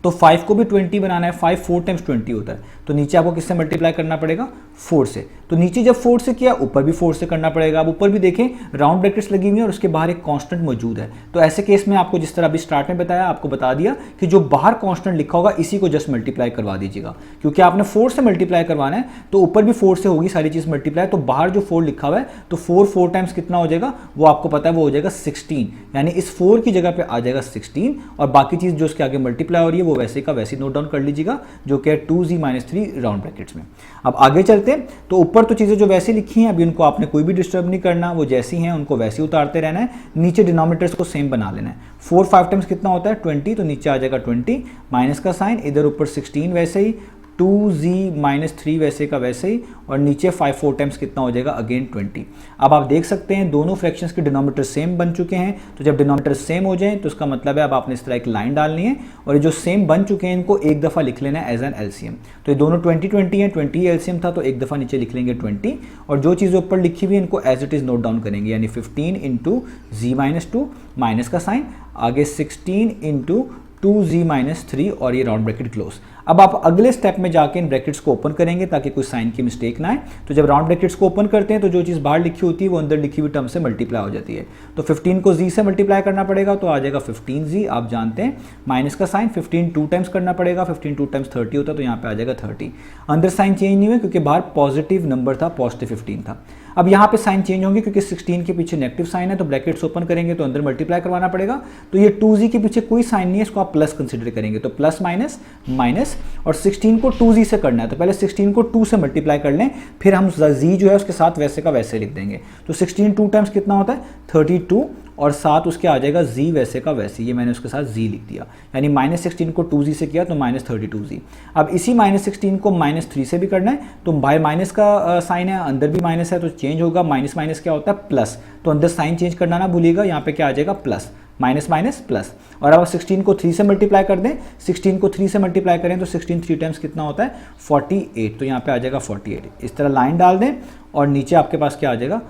तो 5 को भी 20 बनाना है, 5 4 टाइम्स 20 होता है, तो नीचे आपको किससे मल्टीप्लाई करना पड़ेगा, 4 से। तो नीचे जब 4 से किया, ऊपर भी 4 से करना पड़ेगा। अब ऊपर भी देखें राउंड ब्रैकेट्स लगी हुई है और उसके बाहर एक कांस्टेंट मौजूद है। तो ऐसे केस में आपको जिस तरह अभी स्टार्ट में बताया, आपको बता दिया कि जो बाहर कांस्टेंट लिखा होगा इसी को जस्ट मल्टीप्लाई करवा दीजिएगा, क्योंकि आपने 4 से मल्टीप्लाई करवाना है तो ऊपर भी 4 से होगी सारी चीज़ मल्टीप्लाई, तो बाहर जो 4 लिखा हुआ है तो 4 टाइम्स कितना हो जाएगा वो आपको पता है, वो हो जाएगा 16, यानी इस 4 की जगह पे आ जाएगा 16 और बाकी चीज़ जो उसके आगे मल्टीप्लाई हो रही है वो वैसे का वैसे नोट डाउन कर लीजिएगा, जो कि है 2z-3 राउंड ब्रैकेट्स में। अब आगे चलते हैं, तो ऊपर तो चीज़ें जो वैसे लिखी हैं अभी उनको आपने कोई भी डिस्टर्ब नहीं करना, वो जैसी हैं उनको वैसे ही उतारते रहना है। नीचे डिनोमिनेटर्स को सेम बना लेना है। 4 5 टाइम्स कितना होता है 20, तो नीचे आ जाएगा 20, माइनस का साइन, इधर ऊपर 16 वैसे ही, 2z-3 वैसे का वैसे ही, और नीचे 5 4 टाइम्स कितना हो जाएगा अगेन 20। अब आप देख सकते हैं दोनों फ्रैक्शंस के डिनोमिनेटर सेम बन चुके हैं, तो जब डिनोमिनेटर सेम हो जाएं तो उसका मतलब है अब आपने इस तरह एक लाइन डालनी है और ये जो सेम बन चुके हैं इनको एक दफ़ा लिख लेना है एज एन एलसीएम। तो ये दोनों 20 हैं, 20 एलसीएम था तो एक दफ़ा नीचे लिख लेंगे 20, और जो चीज़ ऊपर लिखी हुई है इनको as it is note down करेंगे, यानी 15 इंटू z-2 माइनस का साइन, आगे 16 इंटू 2z-3 और ये राउंड ब्रैकेट क्लोज। अब आप अगले स्टेप में जाके इन ब्रैकेट्स को ओपन करेंगे ताकि कोई साइन की मिस्टेक ना आए। तो जब राउंड ब्रैकेट्स को ओपन करते हैं तो जो चीज़ बाहर लिखी होती है वो अंदर लिखी हुई टर्म से मल्टीप्लाई हो जाती है। तो 15 को z से मल्टीप्लाई करना पड़ेगा तो आ जाएगा 15z, आप जानते हैं, माइनस का साइन 15 2 टाइम्स करना पड़ेगा, 15 2 टाइम्स 30 होता है तो यहाँ पे आ जाएगा 30। अंदर साइन चेंज नहीं हुआ क्योंकि बाहर पॉजिटिव नंबर था, पॉजिटिव 15 था। अब यहाँ पे साइन चेंज होंगे क्योंकि 16 के पीछे नेगेटिव साइन है, तो ब्रैकेट्स ओपन करेंगे तो अंदर मल्टीप्लाई करवाना पड़ेगा। तो ये 2z के पीछे कोई साइन नहीं है, इसको आप प्लस कंसिडर करेंगे, तो प्लस माइनस माइनस, और 16 को 2z से करना है तो पहले 16 को 2 से मल्टीप्लाई कर लें, फिर हम z जो है उसके साथ वैसे का वैसे लिख देंगे। तो 16 2 टाइम्स कितना होता है 32, और साथ उसके आ जाएगा z वैसे का वैसे, ये मैंने उसके साथ z लिख दिया, यानी -16 को 2z से किया तो -32z। अब इसी -16 को -3 से भी करना है, तो बाहर माइनस का साइन है, अंदर भी माइनस है तो चेंज होगा, माइनस माइनस क्या होता है प्लस, तो अंदर साइन चेंज करना ना भूलिएगा, यहाँ पे क्या आ जाएगा प्लस, माइनस माइनस प्लस। और अब 16 को 3 से मल्टीप्लाई कर दें, 16 को 3 से मल्टीप्लाई करें तो 16 3 टाइम्स कितना होता है 48, तो यहाँ पे आ जाएगा 48। इस तरह लाइन डाल दें और नीचे आपके पास क्या आ जाएगा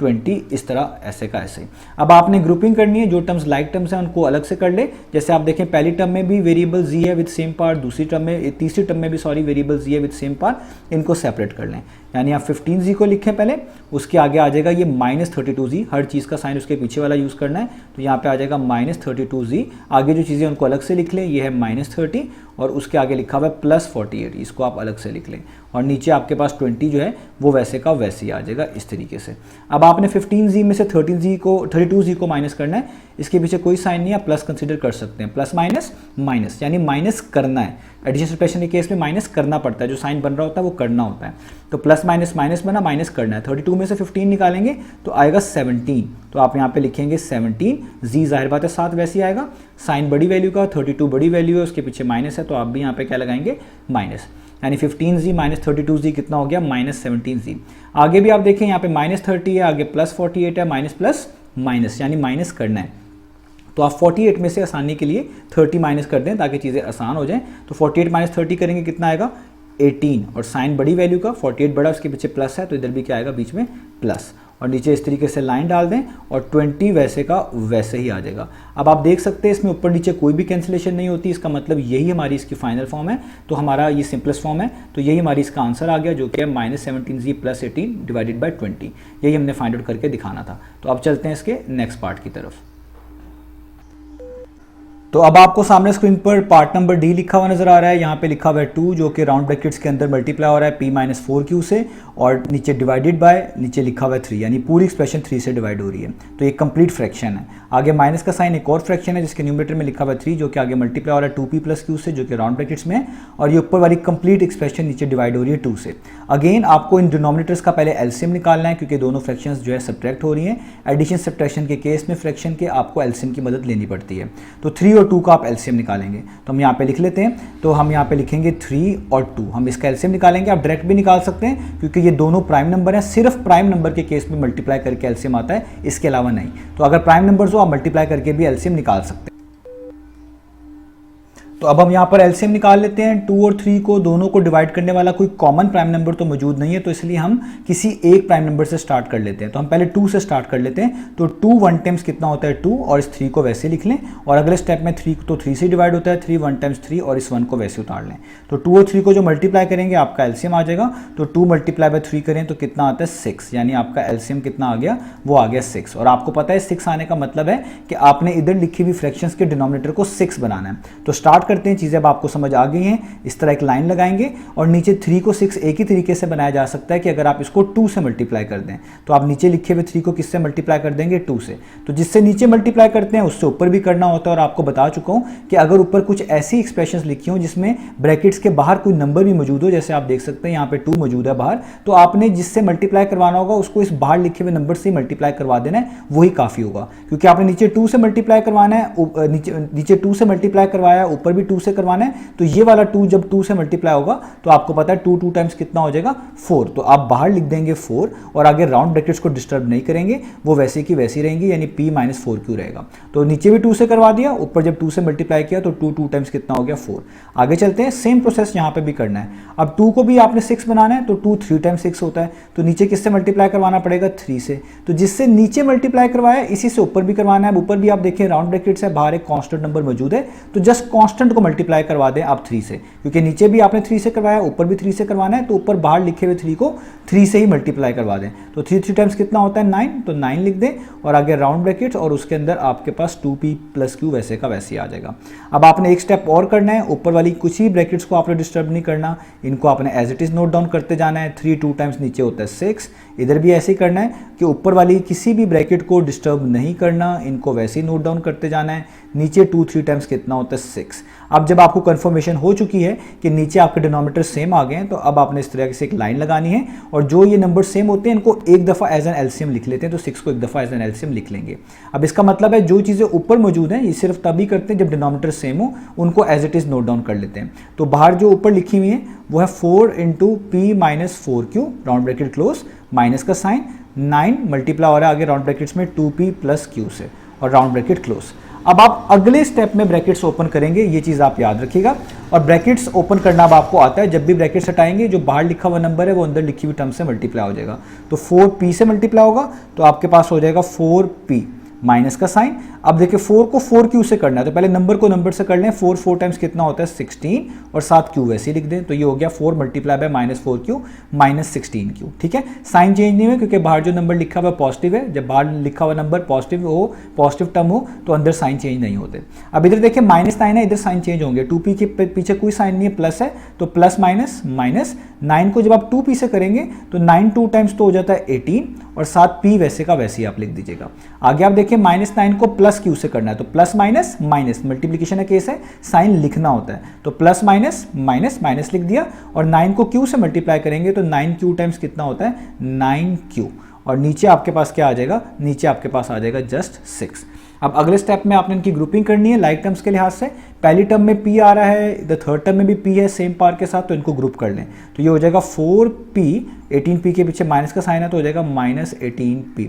20, इस तरह ऐसे का ऐसे। अब आपने ग्रुपिंग करनी है, जो टर्म्स लाइक टर्म्स हैं उनको अलग से कर ले। जैसे आप देखें पहली टर्म में भी वेरिएबल z है विद सेम पार्ट, दूसरी टर्म में तीसरी टर्म में भी वेरिएबल z है विद सेम पार्ट, इनको सेपरेट कर लें। यानी आप 15z को लिखें पहले, उसके आगे आ जाएगा ये -32z, हर चीज़ का साइन उसके पीछे वाला यूज़ करना है, तो यहाँ पे आ जाएगा -32z। आगे जो चीज़ें उनको अलग से लिख लें, ये है -30 और उसके आगे लिखा हुआ है +48, इसको आप अलग से लिख लें, और नीचे आपके पास 20 जो है वो वैसे का वैसे ही आ जाएगा इस तरीके से। अब आपने 15z में से 32z को माइनस करना है, इसके पीछे कोई साइन नहीं है, प्लस कंसिडर कर सकते हैं, प्लस माइनस माइनस, यानी माइनस करना है। एडिशन सब्ट्रैक्शन के केस में माइनस करना पड़ता है, जो साइन बन रहा होता है वो करना होता है। तो प्लस माइनस माइनस बना, माइनस करना है। 32 में से 15 निकालेंगे तो आएगा 17, तो आप यहाँ पे लिखेंगे 17, z जाहिर बात है साथ वैसे ही आएगा, साइन बड़ी वैल्यू का, 32 बड़ी वैल्यू है, उसके पीछे माइनस है तो आप भी यहाँ पे क्या लगाएंगे माइनस, यानी 15z माइनस 32z कितना हो गया -17z। आगे भी आप देखें यहाँ पे -30 है, आगे +48 है, माइनस प्लस माइनस, यानी माइनस करना है। तो आप 48 में से आसानी के लिए 30 माइनस कर दें ताकि चीज़ें आसान हो जाएं। तो 48 - 30 करेंगे कितना आएगा 18, और साइन बड़ी वैल्यू का 48 बड़ा, उसके पीछे प्लस है तो इधर भी क्या आएगा बीच में प्लस, और नीचे इस तरीके से लाइन डाल दें और 20 वैसे का वैसे ही आ जाएगा। अब आप देख सकते हैं इसमें ऊपर नीचे कोई भी कैंसिलेशन नहीं होती, इसका मतलब यही हमारी इसकी फाइनल फॉर्म है। तो हमारा ये सिंपलेस्ट फॉर्म है, तो यही हमारी इसका आंसर आ गया, जो कि है -17z + 18 डिवाइडेड बाय 20। यही हमने फाइंड आउट करके दिखाना था। तो अब चलते हैं इसके नेक्स्ट पार्ट की तरफ। तो अब आपको सामने स्क्रीन पर पार्ट नंबर डी लिखा हुआ नजर आ रहा है। यहाँ पे लिखा हुआ है 2, जो कि राउंड ब्रैकेट्स के अंदर मल्टीप्लाई हो रहा है p-4q से, और नीचे डिवाइडेड बाय, नीचे लिखा हुआ है 3, यानी पूरी एक्सप्रेशन 3 से डिवाइड हो रही है। तो ये कंप्लीट फ्रैक्शन है। आगे माइनस का साइन एक और फ्रैक्शन है जिसके न्यूमरेटर में लिखा हुआ है 3, जो कि आगे मल्टीप्लाई हो रहा है 2p + q से, जो कि राउंड ब्रैकेट्स में है, और ये ऊपर वाली कंप्लीट एक्सप्रेशन नीचे डिवाइड हो रही है 2 से। अगेन आपको इन डिनोमिनेटर्स का पहले एलसीएम निकालना है क्योंकि दोनों फ्रैक्शंस जो है सब्ट्रैक्ट हो रही हैं। एडिशन सब्ट्रैक्शन के केस में फ्रैक्शन के आपको एलसीएम की मदद लेनी पड़ती है। तो 3 और 2 का आप एलसीएम निकालेंगे, तो हम यहाँ पे लिख लेते हैं। तो हम यहाँ पे लिखेंगे 3 और 2, हम इसका एलसीएम निकालेंगे। आप डायरेक्ट भी निकाल सकते हैं क्योंकि ये दोनों प्राइम नंबर हैं, सिर्फ प्राइम नंबर के केस में मल्टीप्लाई करके एलसीएम आता है, इसके अलावा नहीं। तो अगर प्राइम नंबर्स हो आप मल्टीप्लाई करके भी एलसीएम निकाल सकते हैं। तो अब हम यहाँ पर एलसीएम निकाल लेते हैं। 2 और 3 को दोनों को डिवाइड करने वाला कोई कॉमन प्राइम नंबर तो मौजूद नहीं है, तो इसलिए हम किसी एक प्राइम नंबर से स्टार्ट कर लेते हैं। तो हम पहले 2 से स्टार्ट कर लेते हैं। तो 2 1 टाइम्स कितना होता है 2, और इस 3 को वैसे लिख लें। और अगले स्टेप में 3 तो 3 से डिवाइड होता है, 3 1 टाइम्स 3, और इस 1 को वैसे उतार लें। तो 2 और 3 को जो मल्टीप्लाई करेंगे आपका एलसीएम आ जाएगा। तो 2 मल्टीप्लाई बाय 3 करें तो कितना आता है 6, यानी आपका एलसीएम कितना आ गया, वो आ गया 6। और आपको पता है 6 आने का मतलब है कि आपने इधर लिखी हुई फ्रैक्शंस के डिनोमिनेटर को 6 बनाना है। तो स्टार्ट करते हैं, चीज़ें अब आपको समझ आ गई हैं। इस तरह एक लाइन लगाएंगे और नीचे 3 को 6 एक ही तरीके से बनाया जा सकता है कि अगर आप इसको 2 से मल्टीप्लाई कर दें तो आप नीचे लिखे हुए 3 को किससे मल्टीप्लाई कर देंगे 2 से। तो जिससे नीचे मल्टीप्लाई करते हैं उससे ऊपर भी करना होता है। और आपको बता चुका हूं कि अगर ऊपर कुछ ऐसी एक्सप्रेशंस लिखी हो जिसमें ब्रैकेट्स के बाहर कोई नंबर भी मौजूद हो, जैसे आप देख सकते हैं यहाँ पे 2 मौजूद है बाहर, तो आपने जिससे मल्टीप्लाई करवाना होगा उसको इस बाहर लिखे हुए नंबर से मल्टीप्लाई करवा देना है, वही काफ़ी होगा। क्योंकि आपने नीचे 2 से मल्टीप्लाई करवाना है, नीचे 2 से मल्टीप्लाई करवाया, ऊपर भी 2 से करवाना है। तो ये वाला 2 जब 2 से मल्टीप्लाई होगा तो आपको पता है 2 2 टाइम्स कितना हो जाएगा 4। तो आप बाहर लिख देंगे 4 और आगे राउंड ब्रैकेट्स को डिस्टर्ब नहीं करेंगे, वो वैसे की वैसी रहेंगी, यानी p माइनस 4q रहेगा। तो नीचे भी 2 से करवा दिया, ऊपर जब 2 से मल्टीप्लाई किया तो 2 2 टाइम्स कितना हो गया 4। आगे चलते हैं, सेम प्रोसेस यहाँ पे भी करना है। अब 2 को भी आपने 6 बनाना है, तो 2 3 टाइम्स 6 होता है, तो नीचे किससे मल्टीप्लाई करवाना पड़ेगा 3 से। तो जिससे नीचे मल्टीप्लाई करवाया इसी से ऊपर भी करवाना है। ऊपर भी आप देखिए राउंड ब्रैकेट्स है, बाहर एक कांस्टेंट नंबर मौजूद है, तो जस्ट कांस्टेंट को मल्टीप्लाई करवा दें आप 3 से, क्योंकि नीचे भी आपने 3 से करवाया, ऊपर भी 3 से करवाना है। तो ऊपर बाहर लिखे हुए 3 को 3 से ही मल्टीप्लाई करवा दें। तो 3 3 टाइम्स कितना होता है 9, तो 9 लिख दें और आगे राउंड ब्रैकेट्स और उसके अंदर आपके पास 2p प्लस q वैसे का वैसे ही आ जाएगा। अब आपने एक स्टेप और करना है, ऊपर वाली कुछ ही ब्रैकेट्स को आपने डिस्टर्ब नहीं करना, इनको आपने as it is note down करते जाना है। 3 2 टाइम्स नीचे होता है 6, इधर भी ऐसे ही करना है कि ऊपर वाली किसी भी ब्रैकेट को डिस्टर्ब नहीं करना, इनको वैसे ही नोट डाउन करते जाना है। नीचे 2 3 टाइम्स कितना होता है 6। अब जब आपको कंफर्मेशन हो चुकी है कि नीचे आपके डिनोमिनेटर सेम आ गए हैं, तो अब आपने इस तरह से एक लाइन लगानी है और जो ये नंबर सेम होते हैं इनको एक दफ़ा एज एन एलसीएम लिख लेते हैं। तो 6 को एक दफ़ा एज एन एलसीएम लिख लेंगे। अब इसका मतलब है जो चीज़ें ऊपर मौजूद हैं ये सिर्फ तभी करते हैं जब डिनोमिनेटर सेम हो, उनको as it is note down कर लेते हैं। तो बाहर जो ऊपर लिखी हुई है वो है 4 into p minus 4q, round bracket close, minus का साइन, 9 मल्टीप्लाई हो रहा है आगे राउंड ब्रैकेट्स में 2p प्लस q से, और राउंड ब्रैकेट क्लोज। अब आप अगले स्टेप में ब्रैकेट्स ओपन करेंगे, ये चीज़ आप याद रखिएगा। और ब्रैकेट्स ओपन करना अब आपको आता है, जब भी ब्रैकेट्स हटाएंगे जो बाहर लिखा हुआ नंबर है वो अंदर लिखी हुई टर्म से मल्टीप्लाई हो जाएगा। तो 4p से मल्टीप्लाई होगा तो आपके पास हो जाएगा 4p माइनस का साइन। अब देखिए 4 को 4q से करना है, तो पहले नंबर को नंबर से कर लें। 4 4 टाइम्स कितना होता है 16 और साथ q वैसे ही लिख दें। तो ये हो गया 4 multiply by minus 4q minus 16q। ठीक है, साइन चेंज नहीं हुआ क्योंकि बाहर जो नंबर लिखा हुआ पॉजिटिव है। जब बाहर लिखा हुआ नंबर पॉजिटिव हो, पॉजिटिव टर्म हो, तो अंदर साइन चेंज नहीं होते। अब इधर देखिए माइनस 9 है, इधर साइन चेंज होंगे। 2p के पीछे कोई साइन नहीं है, प्लस है, तो प्लस माइनस माइनस। 9 को जब आप 2p से करेंगे तो 9 2 टाइम्स तो हो जाता है 18 और साथ p वैसे का वैसे ही आप लिख दीजिएगा। आगे आप देखिए माइनस 9 को प्लस q से करना है, तो प्लस माइनस माइनस, मल्टीप्लिकेशन का केस है, साइन लिखना होता है। तो प्लस माइनस माइनस माइनस लिख दिया और 9 को q से मल्टीप्लाई करेंगे तो 9q टाइम्स कितना होता है 9q, और नीचे आपके पास क्या आ जाएगा, नीचे आपके पास आ जाएगा जस्ट 6। अब अगले स्टेप में आपने इनकी ग्रुपिंग करनी है लाइक टर्म्स के लिहाज से। पहली टर्म में p आ रहा है, इधर थर्ड टर्म में भी p है सेम पावर के साथ, तो इनको ग्रुप कर लें। तो ये हो जाएगा 4p, 18p के पीछे माइनस का साइन है तो हो जाएगा माइनस 18p।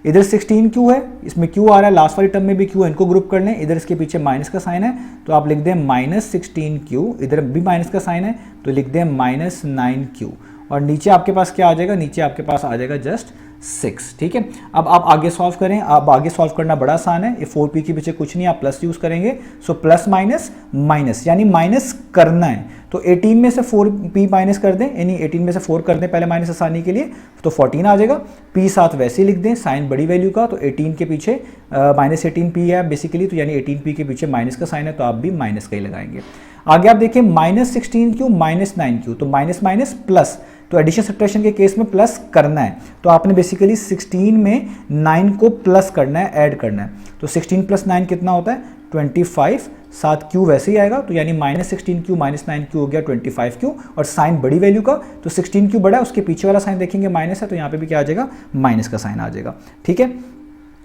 इधर 16q है, इसमें q आ रहा है, लास्ट वाली टर्म में भी q है, इनको ग्रुप कर लें। इधर इसके पीछे माइनस का साइन है तो आप लिख दें माइनस 16q, इधर भी माइनस का साइन है तो लिख दें माइनस 9q, और नीचे आपके पास क्या आ जाएगा, नीचे आपके पास आ जाएगा जस्ट 6। ठीक है, अब आप आगे सॉल्व करें। अब आगे सॉल्व करना बड़ा आसान है, ये 4p के पीछे कुछ नहीं, आप प्लस यूज करेंगे। सो प्लस माइनस माइनस, यानी माइनस करना है। तो 18 में से 4p माइनस कर दें, यानी 18 में से 4 कर दें पहले माइनस आसानी के लिए, तो 14 आ जाएगा। p साथ वैसे ही लिख दें, साइन बड़ी वैल्यू का, तो 18 के पीछे माइनस 18p है बेसिकली, तो यानी 18p के पीछे माइनस का साइन है तो आप भी माइनस का ही लगाएंगे। आगे आप देखिए माइनस 16q माइनस 9q, तो माइनस माइनस प्लस, तो एडिशन सब्ट्रैक्शन के केस में प्लस करना है, तो आपने बेसिकली 16 में 9 को प्लस करना है, ऐड करना है। तो 16 प्लस 9 कितना होता है 25, साथ q वैसे ही आएगा, तो यानी माइनस 16q माइनस 9q हो गया 25q, और साइन बड़ी वैल्यू का, तो 16q बड़ा है, उसके पीछे वाला साइन देखेंगे माइनस है, तो यहाँ पे भी क्या आ जाएगा माइनस का साइन आ जाएगा। ठीक है,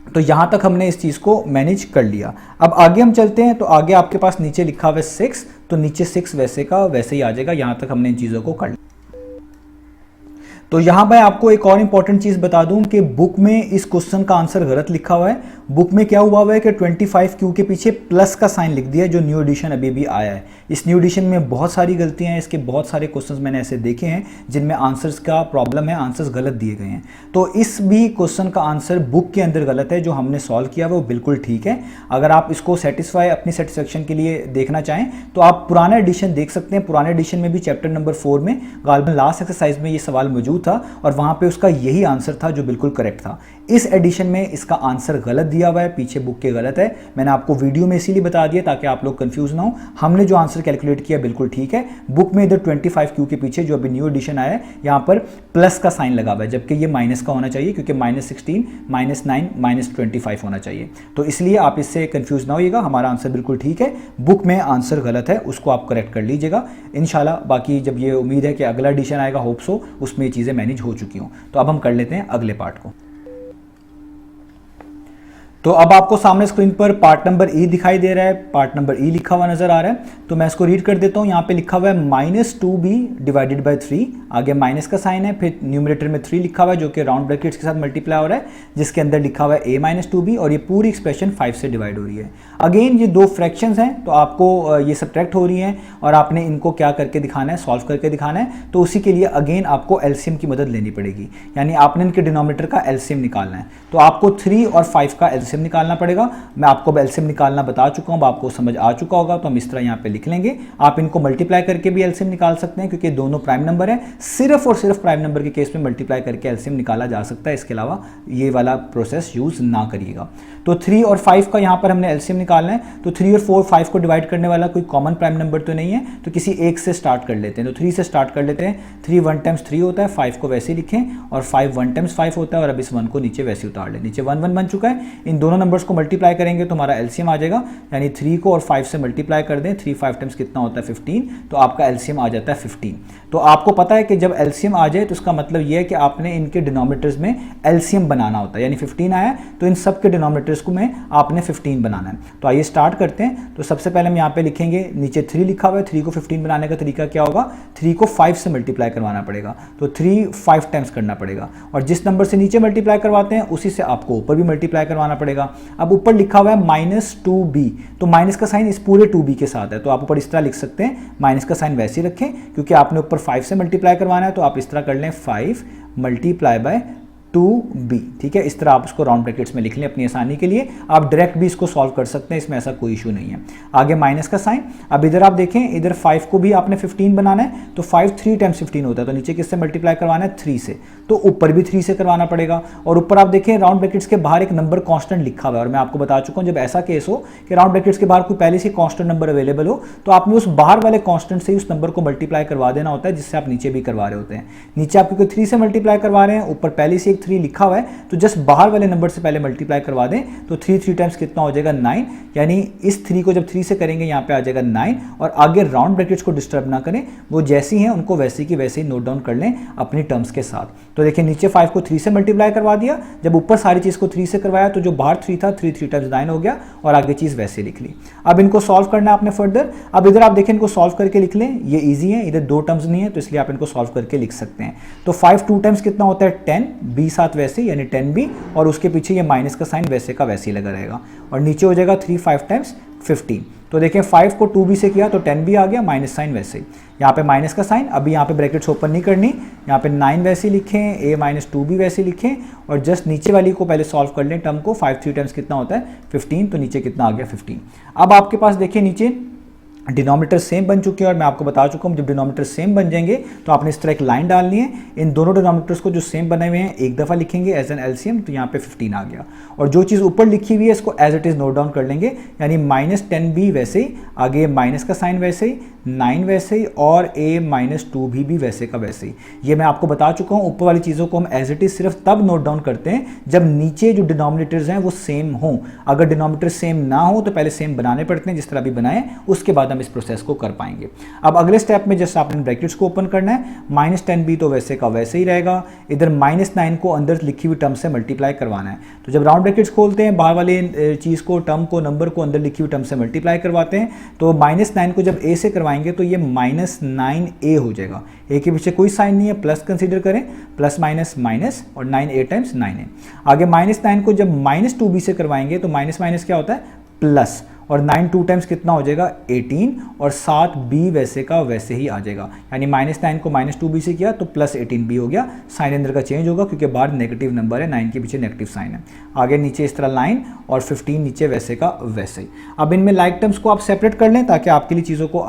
तो यहाँ तक हमने इस चीज़ को मैनेज कर लिया। अब आगे हम चलते हैं, तो आगे आपके पास नीचे लिखा हुआ है 6, तो नीचे 6 वैसे का वैसे ही आ जाएगा। यहाँ तक हमने इन चीज़ों को कर लिया। तो यहाँ मैं आपको एक और इंपॉर्टेंट चीज़ बता दूं कि बुक में इस क्वेश्चन का आंसर गलत लिखा हुआ है, बुक में क्या हुआ है कि 25Q के पीछे प्लस का साइन लिख दिया जो न्यू एडिशन अभी भी आया है। इस न्यू एडिशन में बहुत सारी गलतियां हैं, इसके बहुत सारे क्वेश्चंस मैंने ऐसे देखे हैं जिनमें आंसर्स का प्रॉब्लम है, आंसर्स गलत दिए गए हैं। तो इस भी क्वेश्चन का आंसर बुक के अंदर गलत है, जो हमने सॉल्व किया वो बिल्कुल ठीक है। अगर आप इसको सेटिस्फाई अपनी सेटिस्फेक्शन के लिए देखना चाहें तो आप पुराना एडिशन देख सकते हैं। पुराने एडिशन में भी चैप्टर नंबर 4 में गालिबन लास्ट एक्सरसाइज में ये सवाल मौजूद था और वहां पे उसका यही आंसर था जो बिल्कुल करेक्ट था। इस एडिशन में इसका आंसर गलत दिया हुआ है, पीछे बुक के गलत है। मैंने आपको वीडियो में इसीलिए बता दिया ताकि आप लोग कंफ्यूज ना हो। हमने जो आंसर कैलकुलेट किया बिल्कुल ठीक है। बुक में इधर 25Q के पीछे जो अभी न्यू एडिशन आया है यहाँ पर प्लस का साइन लगा हुआ है, जबकि ये माइनस का होना चाहिए क्योंकि -16, -9, -25 होना चाहिए। तो इसलिए आप इससे कंफ्यूज ना होइएगा, हमारा आंसर बिल्कुल ठीक है। बुक में आंसर गलत है, उसको आप करेक्ट कर लीजिएगा इंशाल्लाह। बाकी जब ये उम्मीद है कि अगला एडिशन आएगा, होप सो उसमें ये चीज़ें मैनेज हो चुकी हों। तो अब हम कर लेते हैं अगले पार्ट को। तो अब आपको सामने स्क्रीन पर पार्ट नंबर ई दिखाई दे रहा है, पार्ट नंबर ई लिखा हुआ नजर आ रहा है। तो मैं इसको रीड कर देता हूँ। यहाँ पे लिखा हुआ है -2b डिवाइडेड बाय 3, आगे माइनस का साइन है, फिर न्यूमरेटर में 3 लिखा हुआ है जो कि राउंड ब्रैकेट्स के साथ मल्टीप्लाई हो रहा है, जिसके अंदर लिखा हुआ है a-2b और ये पूरी एक्सप्रेशन 5 से डिवाइड हो रही है। अगेन ये दो फ्रैक्शंस हैं तो आपको ये सब्ट्रैक्ट हो रही हैं और आपने इनको क्या करके दिखाना है, सॉल्व करके दिखाना है। तो उसी के लिए अगेन आपको एलसीएम की मदद लेनी पड़ेगी, यानी आपने इनके डिनोमिनेटर का एलसीएम निकालना है। तो आपको 3 और 5 का एलसीएम निकालना पड़ेगा। मैं आपको अब एलसीएम निकालना बता चुका हूं, आपको समझ आ चुका होगा, तो हम इस तरह यहां पे लिख लेंगे। आप इनको मल्टीप्लाई करके भी एलसीएम निकाल सकते हैं क्योंकि दोनों प्राइम नंबर है। सिर्फ और सिर्फ प्राइम नंबर के केस में मल्टीप्लाई करके एलसीएम निकाला जा सकता है, इसके अलावा ये वाला प्रोसेस यूज ना करिएगा। तो 3 और 5 का यहां पर हमने एलसीएम निकालना है। तो 3 और 4, 5 को डिवाइड करने वाला कोई कॉमन प्राइम नंबर तो नहीं है, तो किसी एक से स्टार्ट कर लेते हैं। तो 3 से स्टार्ट कर लेते हैं। 3 1 टाइम्स 3 होता है, 5 को वैसे ही लिखें, और 5 1 टाइम्स 5 होता है, और अब इस 1 को नीचे वैसे उतार लें। नीचे 1 1 बन चुका है। इन दोनों नंबर्स को मल्टीप्लाई करेंगे तो हमारा एलसीएम आ जाएगा, यानी 3 को और 5 से मल्टीप्लाई कर दें। 3 5 टाइम्स कितना होता है 15, तो आपका एलसीएम आ जाता है 15। तो आपको पता है कि जब एलसीएम आ जाए तो उसका मतलब यह है कि आपने इनके डिनोमिनेटर्स में एलसीएम बनाना होता है, यानी 15 आया तो इन सब के डिनोमिनेटर्स को में आपने 15 बनाना है। तो आइए स्टार्ट करते हैं। तो सबसे पहले हम यहाँ पे लिखेंगे, नीचे 3 लिखा हुआ है, 3 को 15 बनाने का तरीका क्या होगा, 3 को 5 से मल्टीप्लाई करवाना पड़ेगा। तो 3 5 टाइम्स करना पड़ेगा, और जिस नंबर से नीचे मल्टीप्लाई करवाते हैं उसी से आपको ऊपर भी मल्टीप्लाई करवाना पड़ेगा। अब ऊपर लिखा हुआ है -2b, तो माइनस का साइन इस पूरे 2b के साथ है, तो आप ऊपर इस तरह लिख सकते हैं। माइनस का साइन वैसे ही रखें क्योंकि आपने ऊपर 5 से मल्टीप्लाई करवाना है, तो आप इस तरह कर लें 5 मल्टीप्लाई बाय 2b। ठीक है, इस तरह आप इसको राउंड ब्रैकेट्स में लिख लें अपनी आसानी के लिए। आप डायरेक्ट भी इसको सॉल्व कर सकते हैं, इसमें ऐसा कोई इशू नहीं है। आगे माइनस का साइन। अब इधर आप देखें, इधर 5 को भी आपने 15 बनाना है, तो 5 3 टाइम्स 15 होता है, तो नीचे किससे मल्टीप्लाई करवाना है 3 से, तो ऊपर भी 3 से करवाना पड़ेगा। और ऊपर आप देखें राउंड ब्रैकेट्स के बाहर एक नंबर कांस्टेंट लिखा हुआ है, और मैं आपको बता चुका हूं जब ऐसा केस हो कि राउंड ब्रैकेट्स के बाहर कोई पहले से कांस्टेंट नंबर अवेलेबल हो, तो आपने उस बाहर वाले कांस्टेंट से उस नंबर को मल्टीप्लाई करवा देना होता है, जिससे आप नीचे भी करवा रहे होते हैं। नीचे आप क्योंकि 3 से मल्टीप्लाई करवा रहे हैं, ऊपर पहले से एक 3 लिखा हुआ है, तो जस्ट बाहर वाले नंबर से पहले मल्टीप्लाई करवा दें, तो 3 3 टाइम्स कितना हो जाएगा 9, यानी इस 3 को जब 3 से करेंगे यहाँ पे आ जाएगा 9। और आगे राउंड ब्रैकेट्स को डिस्टर्ब ना करें, वो जैसी हैं उनको वैसे की वैसे ही नोट डाउन कर लें अपनी टर्म्स के साथ। तो देखिए नीचे 5 को 3 से मल्टीप्लाई करवा दिया, जब ऊपर सारी चीज को 3 से करवाया तो जो बाहर 3 था 3 3 टाइम्स 9 हो गया, और आगे चीज वैसे लिख ली। अब इनको सॉल्व करना है आपने फर्दर। अब इधर आप देखें, इनको सॉल्व करके लिख लें, ये ईजी है, इधर 2 टर्म्स नहीं है, तो इसलिए आप इनको सॉल्व करके लिख सकते हैं। तो 5 2 टाइम्स कितना होता है 10, b साथ वैसे यानी 10b, और उसके पीछे ये माइनस का साइन वैसे का वैसे ही लगा रहेगा, और नीचे हो जाएगा 3 5 टाइम्स 15। तो देखें 5 को 2b से किया तो 10b आ गया, माइनस साइन वैसे ही, यहाँ पे माइनस का साइन। अभी यहाँ पे ब्रैकेट्स ओपन नहीं करनी, यहाँ पे 9 वैसे लिखें, a-2b वैसे लिखें, और जस्ट नीचे वाली को पहले सॉल्व कर लें टर्म को। 5 3 टाइम्स कितना होता है 15, तो नीचे कितना आ गया 15। अब आपके पास देखिए नीचे डिनोमिनेटर सेम बन चुके हैं, और मैं आपको बता चुका हूं जब डिनोमिनेटर सेम बन जाएंगे तो आपने इस तरह एक लाइन डालनी है। इन दोनों डिनोमिनेटर्स को जो सेम बने हुए हैं एक दफ़ा लिखेंगे एज एन एलसीएम, तो यहाँ पे 15 आ गया, और जो चीज़ ऊपर लिखी हुई है इसको as it is note down कर लेंगे, यानी -10b वैसे ही, आगे माइनस का साइन वैसे ही, 9 वैसे ही, और a-2b भी वैसे का वैसे ही। ये मैं आपको बता चुका हूँ, ऊपर वाली चीज़ों को हम एज इट इज़ सिर्फ तब नोट डाउन करते हैं जब नीचे जो डिनोमिनेटर्स हैं वो सेम हों। अगर डिनोमिनेटर सेम ना हो तो पहले सेम बनाने पड़ते हैं, जिस तरह अभी बनाए, उसके बाद हम इस प्रोसेस को कर पाएंगे। अब अगले स्टेप में जैसे आपने ब्रैकेट्स को ओपन करना है, -10b तो वैसे का वैसे ही रहेगा, इधर -9 को अंदर लिखी हुई टर्म से मल्टीप्लाई करवाना है। तो जब राउंड ब्रैकेट्स खोलते हैं, बाहर वाले चीज़ को, टर्म को, नंबर को अंदर लिखी हुई टर्म से मल्टीप्लाई करवाते हैं, तो -9 को जब a से करवाएंगे तो ये -9a हो जाएगा। a के पीछे कोई साइन नहीं है, प्लस कंसीडर करें, प्लस माइनस माइनस और 9a टाइम्स 9a। आगे -9 को जब -2b से करवाएंगे तो माइनस माइनस क्या होता है, प्लस, और 9 2 टाइम्स कितना हो जाएगा, 18, और 7b वैसे का वैसे ही आ जाएगा। यानी -9 को -2b से किया तो +18b हो गया। साइन अंदर का चेंज होगा क्योंकि बाहर नेगेटिव नंबर है, 9 के पीछे नेगेटिव साइन है। आगे नीचे इस तरह लाइन और 15 नीचे वैसे का वैसे ही। अब इनमें लाइक टर्म्स को आप सेपरेट कर लें ताकि आपके लिए चीज़ों को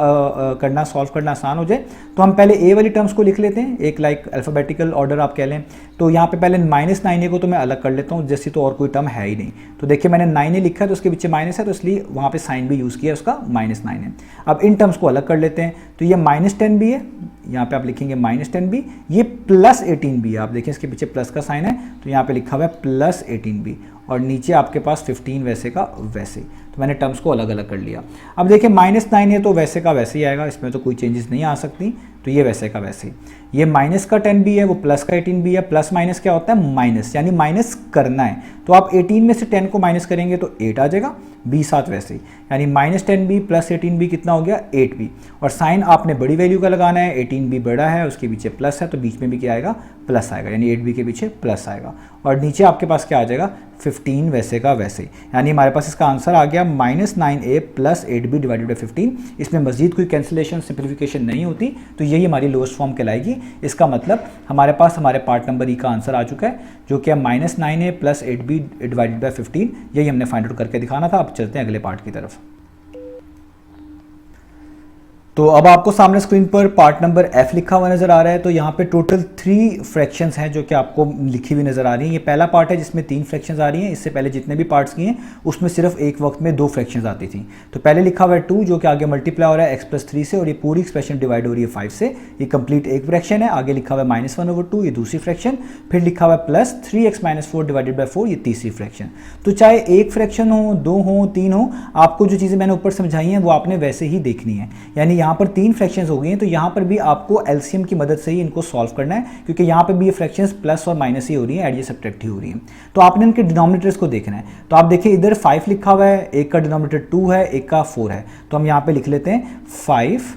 करना, सॉल्व करना आसान हो जाए। तो हम पहले a वाली टर्म्स को लिख लेते हैं, एक लाइक अल्फ़ाबेटिकल ऑर्डर आप कह लें। तो यहाँ पे पहले -9a को तो मैं अलग कर लेता हूँ, जैसे तो और कोई टर्म है ही नहीं। तो देखिए मैंने 9a लिखा है तो उसके पीछे माइनस है, तो इसलिए वहाँ पे साइन भी यूज़ किया, उसका -9 है। अब इन टर्म्स को अलग कर लेते हैं, तो ये -10b है, यहाँ पे आप लिखेंगे -10b, ये +18b है, आप देखिए इसके पीछे प्लस का साइन है तो यहाँ पे लिखा हुआ है +18b, और नीचे आपके पास 15 वैसे का वैसे। तो मैंने टर्म्स को अलग अलग कर लिया। अब देखिए -9 है तो वैसे का वैसे ही आएगा, इसमें तो कोई चेंजेस नहीं आ सकती, तो ये वैसे का वैसे ही। ये माइनस का 10b है, वो प्लस का 18b है। प्लस माइनस क्या होता है, माइनस, यानी माइनस करना है। तो आप 18 में से 10 को माइनस करेंगे तो 8 आ जाएगा, b साथ वैसे ही, यानी -10b + 18b कितना हो गया, 8b। और साइन आपने बड़ी वैल्यू का लगाना है, 18b बड़ा है, उसके पीछे प्लस है तो बीच में भी क्या आएगा, प्लस आएगा, यानी 8b के पीछे प्लस आएगा। और नीचे आपके पास क्या आ जाएगा, 15 वैसे का वैसे ही। यानी हमारे पास इसका आंसर आ गया -9a + 8b / 15। इसमें मजीद कोई कैंसिलेशन, सिंप्लीफिकेशन नहीं होती, तो यही हमारी लोएस्ट फॉर्म कहलाएगी। इसका मतलब हमारे पास हमारे पार्ट नंबर ई का आंसर आ चुका है, जो कि -9a + 8b / 15। यही हमने फाइंड आउट करके दिखाना था। अब चलते हैं अगले पार्ट की तरफ। तो अब आपको सामने स्क्रीन पर पार्ट नंबर F लिखा हुआ नज़र आ रहा है। तो यहाँ पे टोटल 3 फ्रैक्शंस हैं जो कि आपको लिखी हुई नज़र आ रही हैं। ये पहला पार्ट है जिसमें 3 फ्रैक्शंस आ रही हैं। इससे पहले जितने भी पार्ट्स किए हैं उसमें सिर्फ एक वक्त में 2 फ्रैक्शंस आती थी। तो पहले लिखा हुआ है 2 जो कि आगे मल्टीप्लाई हो रहा है x+3 से, और ये पूरी एक्सप्रेशन डिवाइड हो रही है 5 से। ये कंप्लीट एक फ्रैक्शन है। आगे लिखा हुआ है -1/2, ये दूसरी फ्रैक्शन। फिर लिखा हुआ है +3x - 4 / 4, ये तीसरी फ्रैक्शन। तो चाहे एक फ्रैक्शन हो, 2 हो, 3 हो, आपको जो चीज़ें मैंने ऊपर समझाई हैं वो आपने वैसे ही देखनी है। यानी यहाँ पर 3 फ्रैक्शन हो गई हैं, तो यहाँ पर भी आपको एलसीएम की मदद से ही इनको सॉल्व करना है, क्योंकि यहाँ पर भी ये फ्रैक्शंस प्लस और माइनस ही हो रही हैं, एड या सब्ट्रैक्ट ही हो रही हैं। तो आपने इनके डिनोमिनेटर्स को देखना है। तो आप देखिए इधर 5 लिखा हुआ है, एक का डिनोमिनेटर 2 है, एक का 4 है। तो हम यहाँ पे लिख लेते हैं 5,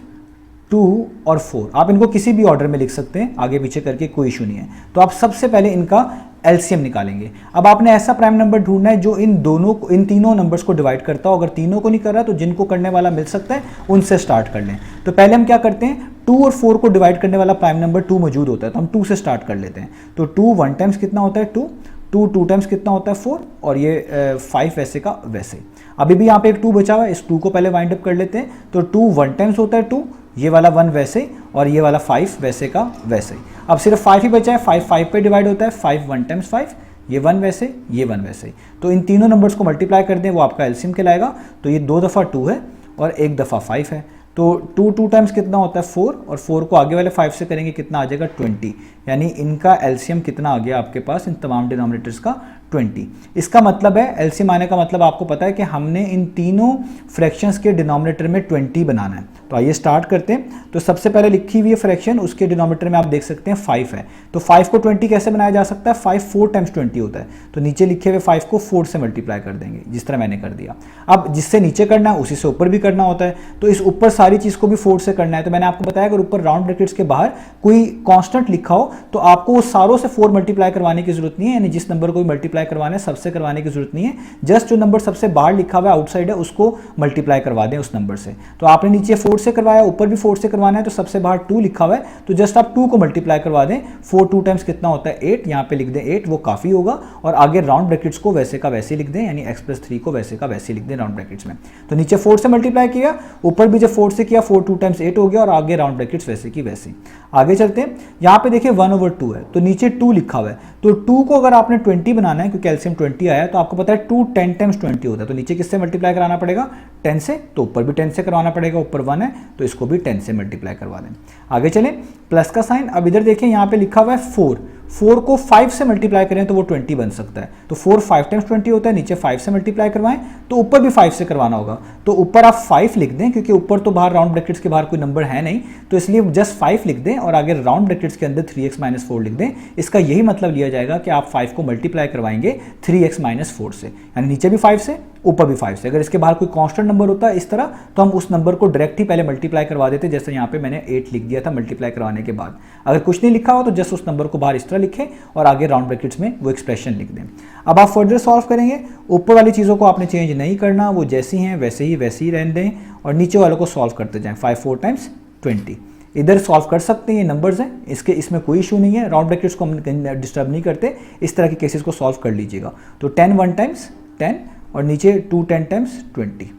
2 और 4। आप इनको किसी भी ऑर्डर में लिख सकते हैं, आगे पीछे करके कोई इशू नहीं है। तो आप सबसे पहले इनका एलसीएम निकालेंगे। अब आपने ऐसा प्राइम नंबर ढूंढना है जो इन तीनों नंबर्स को डिवाइड करता हो। अगर तीनों को नहीं कर रहा तो जिनको करने वाला मिल सकता है उनसे स्टार्ट कर लें। तो पहले हम क्या करते हैं, 2 और 4 को डिवाइड करने वाला प्राइम नंबर 2 मौजूद होता है, तो हम 2 से स्टार्ट कर लेते हैं। तो 2 1 टाइम्स कितना होता है, 2 2 टाइम्स कितना होता है, 4, और ये 5 वैसे का वैसे। अभी भी यहाँ पे एक 2 बचा हुआ है, इस 2 को पहले वाइंड अप कर लेते हैं। तो 2 1 टाइम्स होता है 2, ये वाला 1 वैसे, और ये वाला 5 वैसे का वैसे। अब सिर्फ 5 ही बचा है, 5 5 पे डिवाइड होता है, 5 1 टाइम्स 5, ये 1 वैसे, ये 1 वैसे। तो इन तीनों नंबर्स को मल्टीप्लाई कर दें, वो आपका एलसीएम कहलाएगा। तो ये 2 दफ़ा 2 है और 1 दफ़ा 5 है। तो 2 2 टाइम्स कितना होता है, 4, और 4 को आगे वाले 5 से करेंगे कितना आ जाएगा, 20। यानी इनका एलसीएम कितना आ गया आपके पास, इन तमाम डिनोमिनेटर्स का 20। इसका मतलब है, एलसीएम आने का मतलब आपको पता है कि हमने इन तीनों फ्रैक्शंस के डिनोमिनेटर में 20 बनाना है। तो आइए स्टार्ट करते हैं। तो सबसे पहले लिखी हुई है फ्रैक्शन, उसके डिनोमिनेटर में आप देख सकते हैं 5 है। तो 5 को 20 कैसे बनाया जा सकता है, 5 4 टाइम्स 20 होता है। तो नीचे लिखे हुए 5 को 4 से मल्टीप्लाई कर देंगे, जिस तरह मैंने कर दिया। अब जिससे नीचे करना है उसी से ऊपर भी करना होता है। तो इस ऊपर सारी चीज़ को भी 4 से करना है। तो मैंने आपको बताया अगर ऊपर राउंड ब्रैकेट्स के बाहर कोई कांस्टेंट लिखा हो तो आपको वो सारों से 4 मल्टीप्लाई करवाने की जरूरत नहीं है। यानी जिस नंबर को भी मल्टीप्लाई करवाना है सबसे करवाने की जरूरत नहीं है। जस्ट जो नंबर सबसे बाहर लिखा हुआ है, आउटसाइड है, उसको मल्टीप्लाई करवा दें उस नंबर से। तो आपने नीचे 4 से करवाया, ऊपर भी 4 से करवाना है, तो सबसे बाहर 2 लिखा हुआ है, तो जस्ट आप 2 को मल्टीप्लाई करवा दें। 4 2 टाइम्स कितना होता है, 8। यहाँ पे लिख दें 8, वो काफ़ी होगा। और आगे राउंड ब्रैकेट्स को वैसे का वैसे लिख दें, यानी x+3 को वैसे का वैसे लिख दें राउंड ब्रैकेट्स में। तो नीचे 4 से मल्टीप्लाई किया, ऊपर भी जब 4 से किया, 4 2 टाइम्स 8 हो गया, और आगे राउंड ब्रैकेट्स वैसे की वैसे। आगे चलते हैं, यहाँ पे देखिए 1/2 है, तो नीचे 2 लिखा हुआ है। तो 2 को अगर आपने 20 बनाना है, क्योंकि एलसीएम 20 आया है, तो आपको पता है 2 10 टाइम्स 20 होता है। तो नीचे किससे मल्टीप्लाई कराना पड़ेगा, 10 से। तो ऊपर भी 10 से करवाना पड़ेगा, ऊपर 1 है तो इसको भी 10 से मल्टीप्लाई करवा दें। आगे चलें, प्लस का साइन। अब इधर देखें यहाँ पे लिखा हुआ है 4 4 को 5 से मल्टीप्लाई करें तो वो 20 बन सकता है। तो 4 5 टाइम्स 20 होता है, नीचे 5 से मल्टीप्लाई करवाएं तो ऊपर भी 5 से करवाना होगा। तो ऊपर आप 5 लिख दें, क्योंकि ऊपर तो बाहर राउंड ब्रैकेट्स के बाहर कोई नंबर है नहीं, तो इसलिए जस्ट 5 लिख दें और आगे राउंड ब्रैकेट्स के अंदर 3x - 4 लिख दें। इसका यही मतलब लिया जाएगा कि आप 5 को मल्टीप्लाई करवाएंगे 3x - 4 से, यानी नीचे भी 5 से ऊपर भी 5 से। अगर इसके बाहर कोई कांस्टेंट नंबर होता है इस तरह, तो हम उस नंबर को डायरेक्ट ही पहले मल्टीप्लाई करवा देते, जैसे यहाँ पे मैंने 8 लिख दिया था मल्टीप्लाई करवाने के बाद। अगर कुछ नहीं लिखा हो तो जस्ट उस नंबर को बाहर इस तरह लिखें और आगे राउंड ब्रैकेट्स में वो एक्सप्रेशन लिख दें। अब आप फर्दर सॉल्व करेंगे, ऊपर वाली चीज़ों को आपने चेंज नहीं करना, वो जैसी हैं वैसे ही रहने दें और नीचे वालों को सॉल्व करते जाएं। 5 4 टाइम्स 20 इधर सॉल्व कर सकते हैं, ये नंबर्स हैं, इसमें कोई इशू नहीं है, राउंड ब्रैकेट्स को हम डिस्टर्ब नहीं करते। इस तरह के केसेस को सॉल्व कर लीजिएगा। तो 10 1 टाइम्स 10 और नीचे 2 10 टाइम्स 20।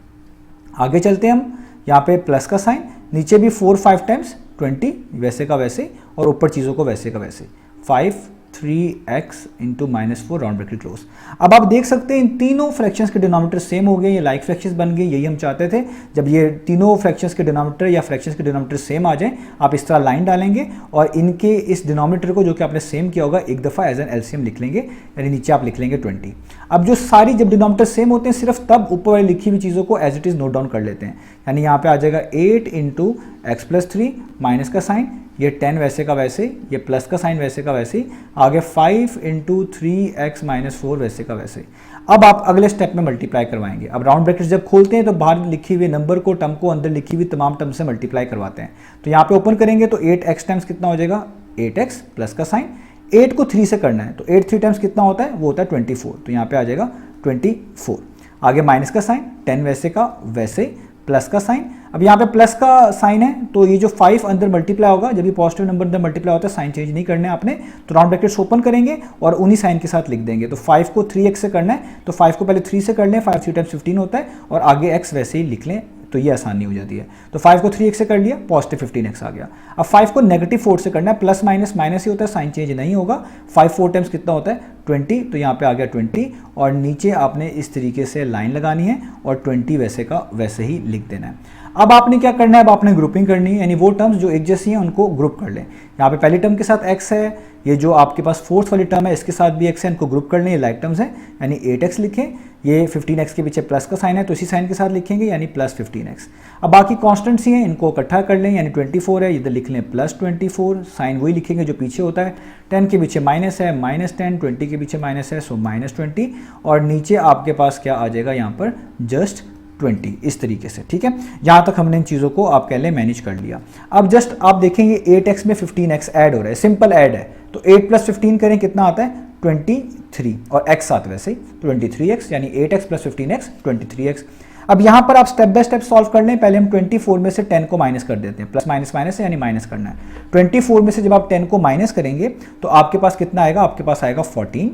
आगे चलते हैं हम, यहाँ पे प्लस का साइन, नीचे भी 4 5 टाइम्स 20 वैसे का वैसे और ऊपर चीज़ों को वैसे का वैसे। 5 3x × -4 राउंड ब्रैकेट क्लोज। अब आप देख सकते हैं इन तीनों फ्रैक्शंस के डिनोमिनेटर सेम हो गए, ये लाइक फ्रैक्शंस बन गए। यही हम चाहते थे, जब ये तीनों फ्रैक्शंस के डिनोमिनेटर या फ्रैक्शंस के डिनोमिनेटर सेम आ जाएं, आप इस तरह लाइन डालेंगे और इनके इस डिनोमिनेटर को जो कि आपने सेम किया होगा एक दफ़ा एज एन एलसीएम लिख लेंगे, यानी नीचे आप लिख लेंगे 20। अब जो सारी जब डिनोमिनेटर सेम होते हैं सिर्फ तब ऊपर वाली लिखी हुई चीज़ों को as it is note down कर लेते हैं। यानी यहाँ पे आ जाएगा 8 × x + 3 माइनस का साइन, ये 10 वैसे का वैसे, ये प्लस का साइन वैसे का वैसे, आगे 5 × 3x - 4 वैसे का वैसे। अब आप अगले स्टेप में मल्टीप्लाई करवाएंगे। अब राउंड ब्रैकेट्स जब खोलते हैं तो बाहर लिखी हुई नंबर को, टर्म को अंदर लिखी हुई तमाम टर्म से मल्टीप्लाई करवाते हैं। तो यहाँ पे ओपन करेंगे तो 8x टाइम्स कितना हो जाएगा 8x प्लस का साइन, 8 को 3 से करना है तो 8 3 टाइम्स कितना होता है, वो होता है 24। तो यहाँ पे आ जाएगा 24। आगे माइनस का साइन, 10 वैसे का वैसे, प्लस का साइन। अब यहाँ पे प्लस का साइन है तो ये जो 5 अंदर मल्टीप्लाई होगा, जब भी पॉजिटिव नंबर अंदर मल्टीप्लाई होता है साइन चेंज नहीं करने आपने, तो राउंड ब्रैकेट्स ओपन करेंगे और उन्हीं साइन के साथ लिख देंगे। तो 5 को 3x से करना है तो 5 को पहले 3 से कर लें, 5 3 टाइम्स 15 होता है और आगे x वैसे ही लिख लें, तो ये आसानी हो जाती है। तो 5 को 3x से कर लिया, पॉजिटिव 15x आ गया। अब 5 को -4 से करना है, प्लस माइनस माइनस ही होता है, साइन चेंज नहीं होगा। 5 4 टाइम्स कितना होता है 20, तो यहाँ पे आ गया 20 और नीचे आपने इस तरीके से लाइन लगानी है और 20 वैसे का वैसे ही लिख देना है। अब आपने क्या करना है, अब आपने ग्रुपिंग करनी है, यानी वो टर्म्स जो एक जैसी हैं उनको ग्रुप कर लें। यहाँ पे पहली टर्म के साथ x है, ये जो आपके पास फोर्थ वाली टर्म है इसके साथ भी x है, इनको ग्रुप कर लें, ये लाइक टर्म्स हैं, यानी 8x लिखें। ये 15x के पीछे प्लस का साइन है तो इसी साइन के साथ लिखेंगे, यानी प्लस 15x। अब बाकी कॉन्स्टेंट्स ही हैं, इनको इकट्ठा कर लें, यानी 24 है, इधर लिख लें प्लस 24, साइन वही लिखेंगे जो पीछे होता है। 10 के पीछे माइनस है, -10, 20 के पीछे माइनस है, सो -20 और नीचे आपके पास क्या आ जाएगा यहाँ पर जस्ट 20, इस तरीके से। ठीक है, यहाँ तक हमने इन चीज़ों को आप कह लें मैनेज कर लिया। अब जस्ट आप देखेंगे 8x में 15x ऐड हो रहा है, सिंपल ऐड है, तो 8 + 15 करें कितना आता है 23 और x साथ वैसे ही 23x, यानी 8x + 15x 23x। अब यहाँ पर आप स्टेप बाय स्टेप सॉल्व कर लें। पहले हम 24 में से 10 को माइनस कर देते हैं, प्लस माइनस माइनस है यानी माइनस करना है। 24 में से जब आप 10 को माइनस करेंगे तो आपके पास कितना आएगा, आपके पास आएगा 14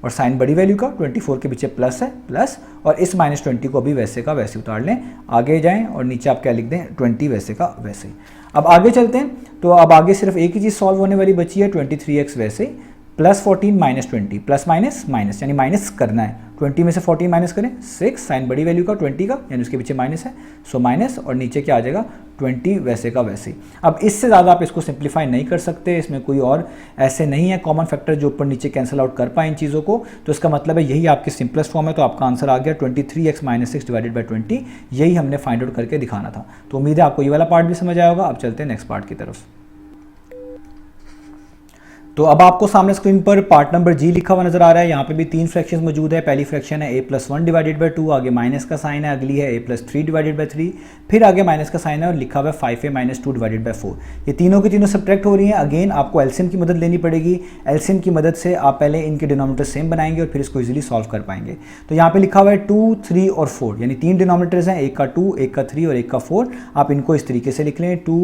और साइन बड़ी वैल्यू का 24 के पीछे प्लस है प्लस, और इस -20 को भी वैसे का वैसे उतार लें, आगे जाएं और नीचे आप क्या लिख दें 20 वैसे का वैसे। अब आगे चलते हैं, तो अब आगे सिर्फ एक ही चीज़ सॉल्व होने वाली बची है, 23x वैसे प्लस 14 -20, प्लस माइनस माइनस यानी माइनस करना है। 20 में से 14 माइनस करें 6, साइन बड़ी वैल्यू का 20 का यानी उसके पीछे माइनस है, सो माइनस और नीचे क्या आ जाएगा 20 वैसे का वैसे ही। अब इससे ज़्यादा आप इसको सिंप्लीफाई नहीं कर सकते, इसमें कोई और ऐसे नहीं है कॉमन फैक्टर जो ऊपर नीचे कैंसिल आउट कर पाए इन चीज़ों को, तो इसका मतलब है यही आपकी सिंपलेस्ट फॉर्म है। तो आपका आंसर आ गया 23x - 6 / 20, यही हमने फाइंड आउट करके दिखाना था। तो उम्मीद है आपको ये वाला पार्ट भी समझ आया होगा। अब चलते हैं नेक्स्ट पार्ट की तरफ। तो अब आपको सामने स्क्रीन पर पार्ट नंबर जी लिखा हुआ नजर आ रहा है। यहाँ पे भी 3 फ्रैक्शंस मौजूद है। पहली फ्रैक्शन है a+1 / 2, आगे माइनस का साइन है, अगली है a+3 / 3, फिर आगे माइनस का साइन है और लिखा हुआ है 5a - 2 / 4। ये तीनों की तीनों सब्ट्रैक्ट हो रही हैं। अगेन आपको एलसीएम की मदद लेनी पड़ेगी। एलसीएम की मदद से आप पहले इनके डिनोमिनेटर सेम बनाएंगे और फिर इसको इजीली सॉल्व कर पाएंगे। तो यहाँ पे लिखा हुआ है 2, 3 और 4, यानी 3 डिनोमिनेटर्स हैं, एक का 2, एक का 3 और एक का 4। आप इनको इस तरीके से लिख लें 2,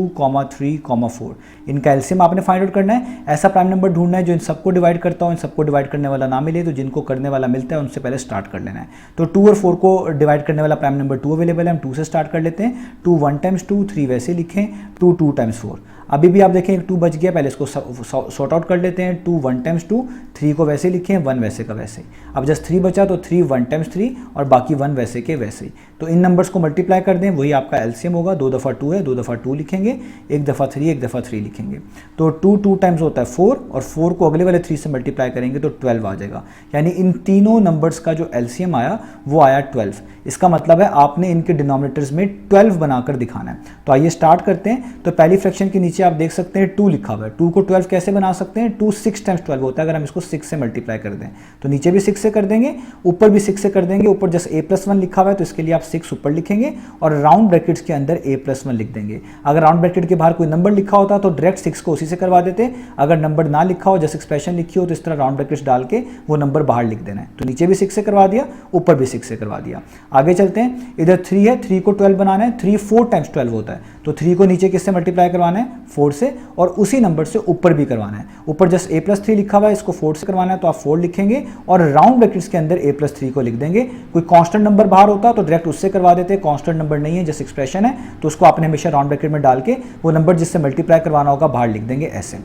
3, 4। इनका एलसीएम आपने फाइंड आउट करना है। ऐसा प्राइम नंबर ढूंढना है जो इन सबको डिवाइड करता हो, इन सबको डिवाइड करने वाला ना मिले, तो जिनको करने वाला मिलता है उनसे पहले स्टार्ट कर लेना है। तो 2 और 4 को डिवाइड करने वाला प्राइम नंबर 2 अवेलेबल है, हम 2 से स्टार्ट कर लेते हैं। 2 1 टाइम्स 2, 3 वैसे लिखें, 2 2 टाइम्स 4। अभी भी आप देखें 2 बच गया, पहले इसको सॉर्ट आउट कर लेते हैं। 2 1 टाइम्स 2, 3 को वैसे लिखें, 1 वैसे का वैसे। अब जस्ट 3 बचा तो 3 1 टाइम्स 3 और बाकी 1 वैसे के वैसे। तो इन नंबर्स को मल्टीप्लाई कर दें, वही आपका एलसीएम होगा। 2 दफ़ा 2 है, 2 दफ़ा 2 लिखेंगे, 1 दफ़ा 3, 1 दफ़ा 3 लिखेंगे। तो 2 टाइम्स होता है 4, और 4 को अगले वाले 3 से मल्टीप्लाई करेंगे तो 12 आ जाएगा। यानी इन तीनों नंबर्स का जो एलसीएम आया वो आया 12। इसका मतलब है आपने इनके डिनोमिनेटर्स में 12 बनाकर दिखाना है। तो आइए स्टार्ट करते हैं। तो पहली फ्रैक्शन के नीचे आप देख सकते हैं 2 लिखा हुआ है। 2 को 12 कैसे बना सकते हैं? 2 6 टाइम्स 12 होता है। अगर हम इसको 6 से मल्टीप्लाई कर दें तो नीचे भी 6 से कर देंगे, ऊपर भी 6 से कर देंगे। ऊपर जैसे a+1 लिखा हुआ है तो इसके लिए आप 6 ऊपर लिखेंगे और राउंड ब्रैकेट्स के अंदर a+1 लिख देंगे। अगर राउंड ब्रैकेट के बाहर कोई नंबर लिखा होता तो डायरेक्ट 6 को उसी से करवा देते। अगर नंबर ना लिखा हो, जैसे एक्सप्रेशन लिखी हो, तो इस तरह राउंड ब्रैकेट्स डाल के वो नंबर बाहर लिख देना है। तो नीचे भी 6 से करवा दिया, ऊपर भी 6 से करवा दिया। आगे चलते हैं। इधर 3 है, 3 को 12 बनाना है। 3 4 टाइम्स 12 होता है, तो 3 को नीचे किससे मल्टीप्लाई करवाना है? 4 से, और उसी नंबर से ऊपर भी करवाना है। ऊपर जस्ट a+3 लिखा हुआ है, इसको 4 से करवाना है तो आप 4 लिखेंगे और राउंड ब्रैकेट्स के अंदर a+3 को लिख देंगे। कोई कांस्टेंट नंबर बाहर होता तो डायरेक्ट उससे करवा देते। कांस्टेंट नंबर नहीं है, जैसे एक्सप्रेशन है, तो उसको आपने हमेशा राउंड ब्रैकेट में डाल के वो नंबर जिससे मल्टीप्लाई करवाना होगा बाहर लिख देंगे ऐसे।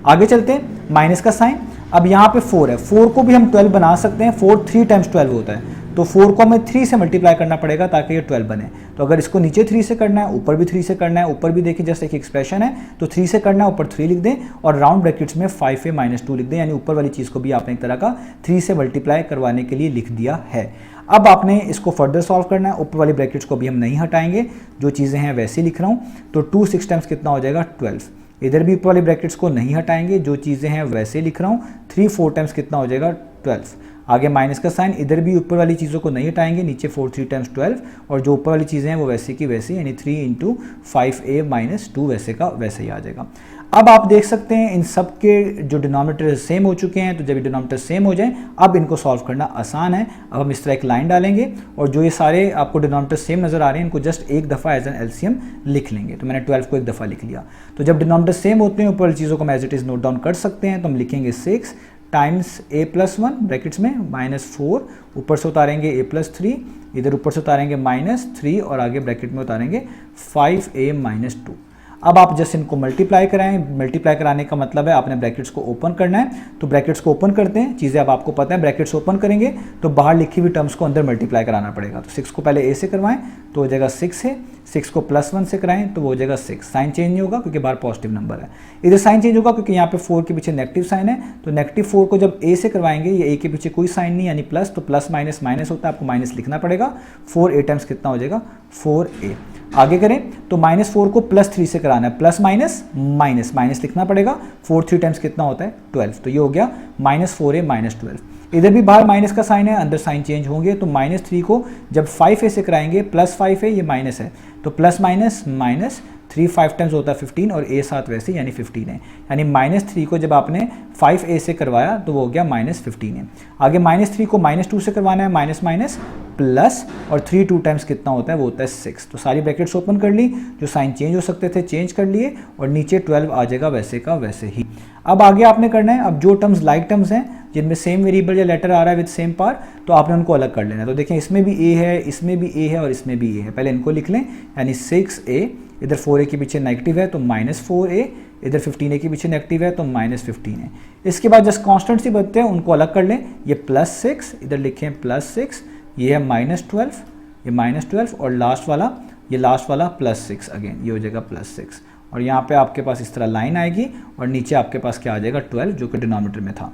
आगे चलते हैं, माइनस का साइन। अब यहाँ पे 4 है, 4 को भी हम 12 बना सकते हैं। 4 3 टाइम्स 12 होता है, तो 4 को हमें 3 से मल्टीप्लाई करना पड़ेगा ताकि ये 12 बने। तो अगर इसको नीचे 3 से करना है, ऊपर भी 3 से करना है, ऊपर भी देखिए जैसे एक एक्सप्रेशन है तो 3 से करना है, ऊपर 3 लिख दें और राउंड ब्रैकेट्स में 5a-2 लिख दें। यानी ऊपर वाली चीज़ को भी आपने एक तरह का 3 से मल्टीप्लाई करवाने के लिए लिख दिया है। अब आपने इसको फर्दर सॉल्व करना है। ऊपर वाली ब्रैकेट्स को भी हम नहीं हटाएंगे, जो चीज़ें हैं वैसे ही लिख रहा हूँ। तो 2 6 टाइम्स कितना हो जाएगा? 12। इधर भी ऊपर वाली ब्रैकेट्स को नहीं हटाएंगे, जो चीज़ें हैं वैसे लिख रहा हूँ। 3 4 टाइम्स कितना हो जाएगा? 12। आगे माइनस का साइन। इधर भी ऊपर वाली चीज़ों को नहीं हटाएंगे, नीचे 4 3 टाइम्स 12, और जो ऊपर वाली चीज़ें हैं वो वैसे की वैसे, यानी 3 × 5a-2 वैसे का वैसे ही आ जाएगा। अब आप देख सकते हैं इन सब के जो डिनोमिनेटर सेम हो चुके हैं। तो जब ये डिनोमिनेटर सेम हो जाए, अब इनको सॉल्व करना आसान है। अब हम इस तरह एक लाइन डालेंगे और जो ये सारे आपको डिनोमिनेटर सेम नज़र आ रहे हैं, इनको जस्ट एक दफ़ा एज एन एलसीएम लिख लेंगे। तो मैंने 12 को एक दफ़ा लिख लिया। तो जब डिनोमिनेटर सेम होते हैं, ऊपर वाली चीज़ों को हम as it is note down कर सकते हैं। तो हम लिखेंगे 6 टाइम्स a+1 ब्रैकेट्स में -4, ऊपर से उतारेंगे a+3, इधर ऊपर से उतारेंगे -3 और आगे ब्रैकेट में उतारेंगे 5a-2। अब आप जस्ट इनको मल्टीप्लाई कराएं। मल्टीप्लाई कराने का मतलब है आपने ब्रैकेट्स को ओपन करना है। तो ब्रैकेट्स को ओपन करते हैं, चीज़ें अब आपको पता है। ब्रैकेट्स ओपन करेंगे तो बाहर लिखी हुई टर्म्स को अंदर मल्टीप्लाई कराना पड़ेगा। तो 6 को पहले a से करवाएं तो हो जाएगा 6 है। 6 को +1 से कराएं तो वो हो जाएगा 6। साइन चेंज नहीं होगा क्योंकि बाहर पॉजिटिव नंबर है। इधर साइन चेंज होगा क्योंकि यहाँ पे 4 के पीछे नेगेटिव साइन है। तो -4 को जब a से करवाएंगे, ये a के पीछे कोई साइन नहीं यानी प्लस, तो प्लस माइनस माइनस होता है, आपको माइनस लिखना पड़ेगा। 4a टाइम्स कितना हो जाएगा? 4a। आगे करें तो -4 को +3 से कराना है, प्लस माइनस माइनस माइनस लिखना पड़ेगा। 4 3 टाइम्स कितना होता है? 12। तो ये हो गया -4a-12। इधर भी बाहर माइनस का साइन है, अंदर साइन चेंज होंगे। तो -3 को जब 5a से कराएंगे, +5 है, ये माइनस है, तो प्लस माइनस माइनस 3 5 टाइम्स होता है 15 और a साथ वैसे यानी 15 है। यानी -3 को जब आपने 5a से करवाया तो वो हो गया -15 है। आगे -3 को -2 से करवाना है, माइनस माइनस प्लस, और 3 2 टाइम्स कितना होता है? वो होता है 6। तो सारी ब्रैकेट्स ओपन कर ली, जो साइन चेंज हो सकते थे चेंज कर लिए, और नीचे 12 आ जाएगा वैसे का वैसे ही। अब आगे आपने करना है, अब जो टर्म्स लाइक टर्म्स हैं जिनमें सेम वेरिएबल या लेटर आ रहा है विद सेम पावर, तो आपने उनको अलग कर लेना है। तो देखें इसमें भी a है, इसमें भी a है और इसमें भी a है। पहले इनको लिख लें, यानी 6a, इधर 4a के पीछे नेगेटिव है तो -4a, इधर 15a के पीछे नेगेटिव है तो -15 है। इसके बाद जस्ट कांस्टेंट ही बचते हैं, उनको अलग कर लें। ये +6, इधर लिखें +6, ये है -12, ये -12, और लास्ट वाला +6 अगेन, ये हो जाएगा +6। और यहाँ पे आपके पास इस तरह लाइन आएगी और नीचे आपके पास क्या आ जाएगा? 12, जो कि डिनोमिनेटर में था।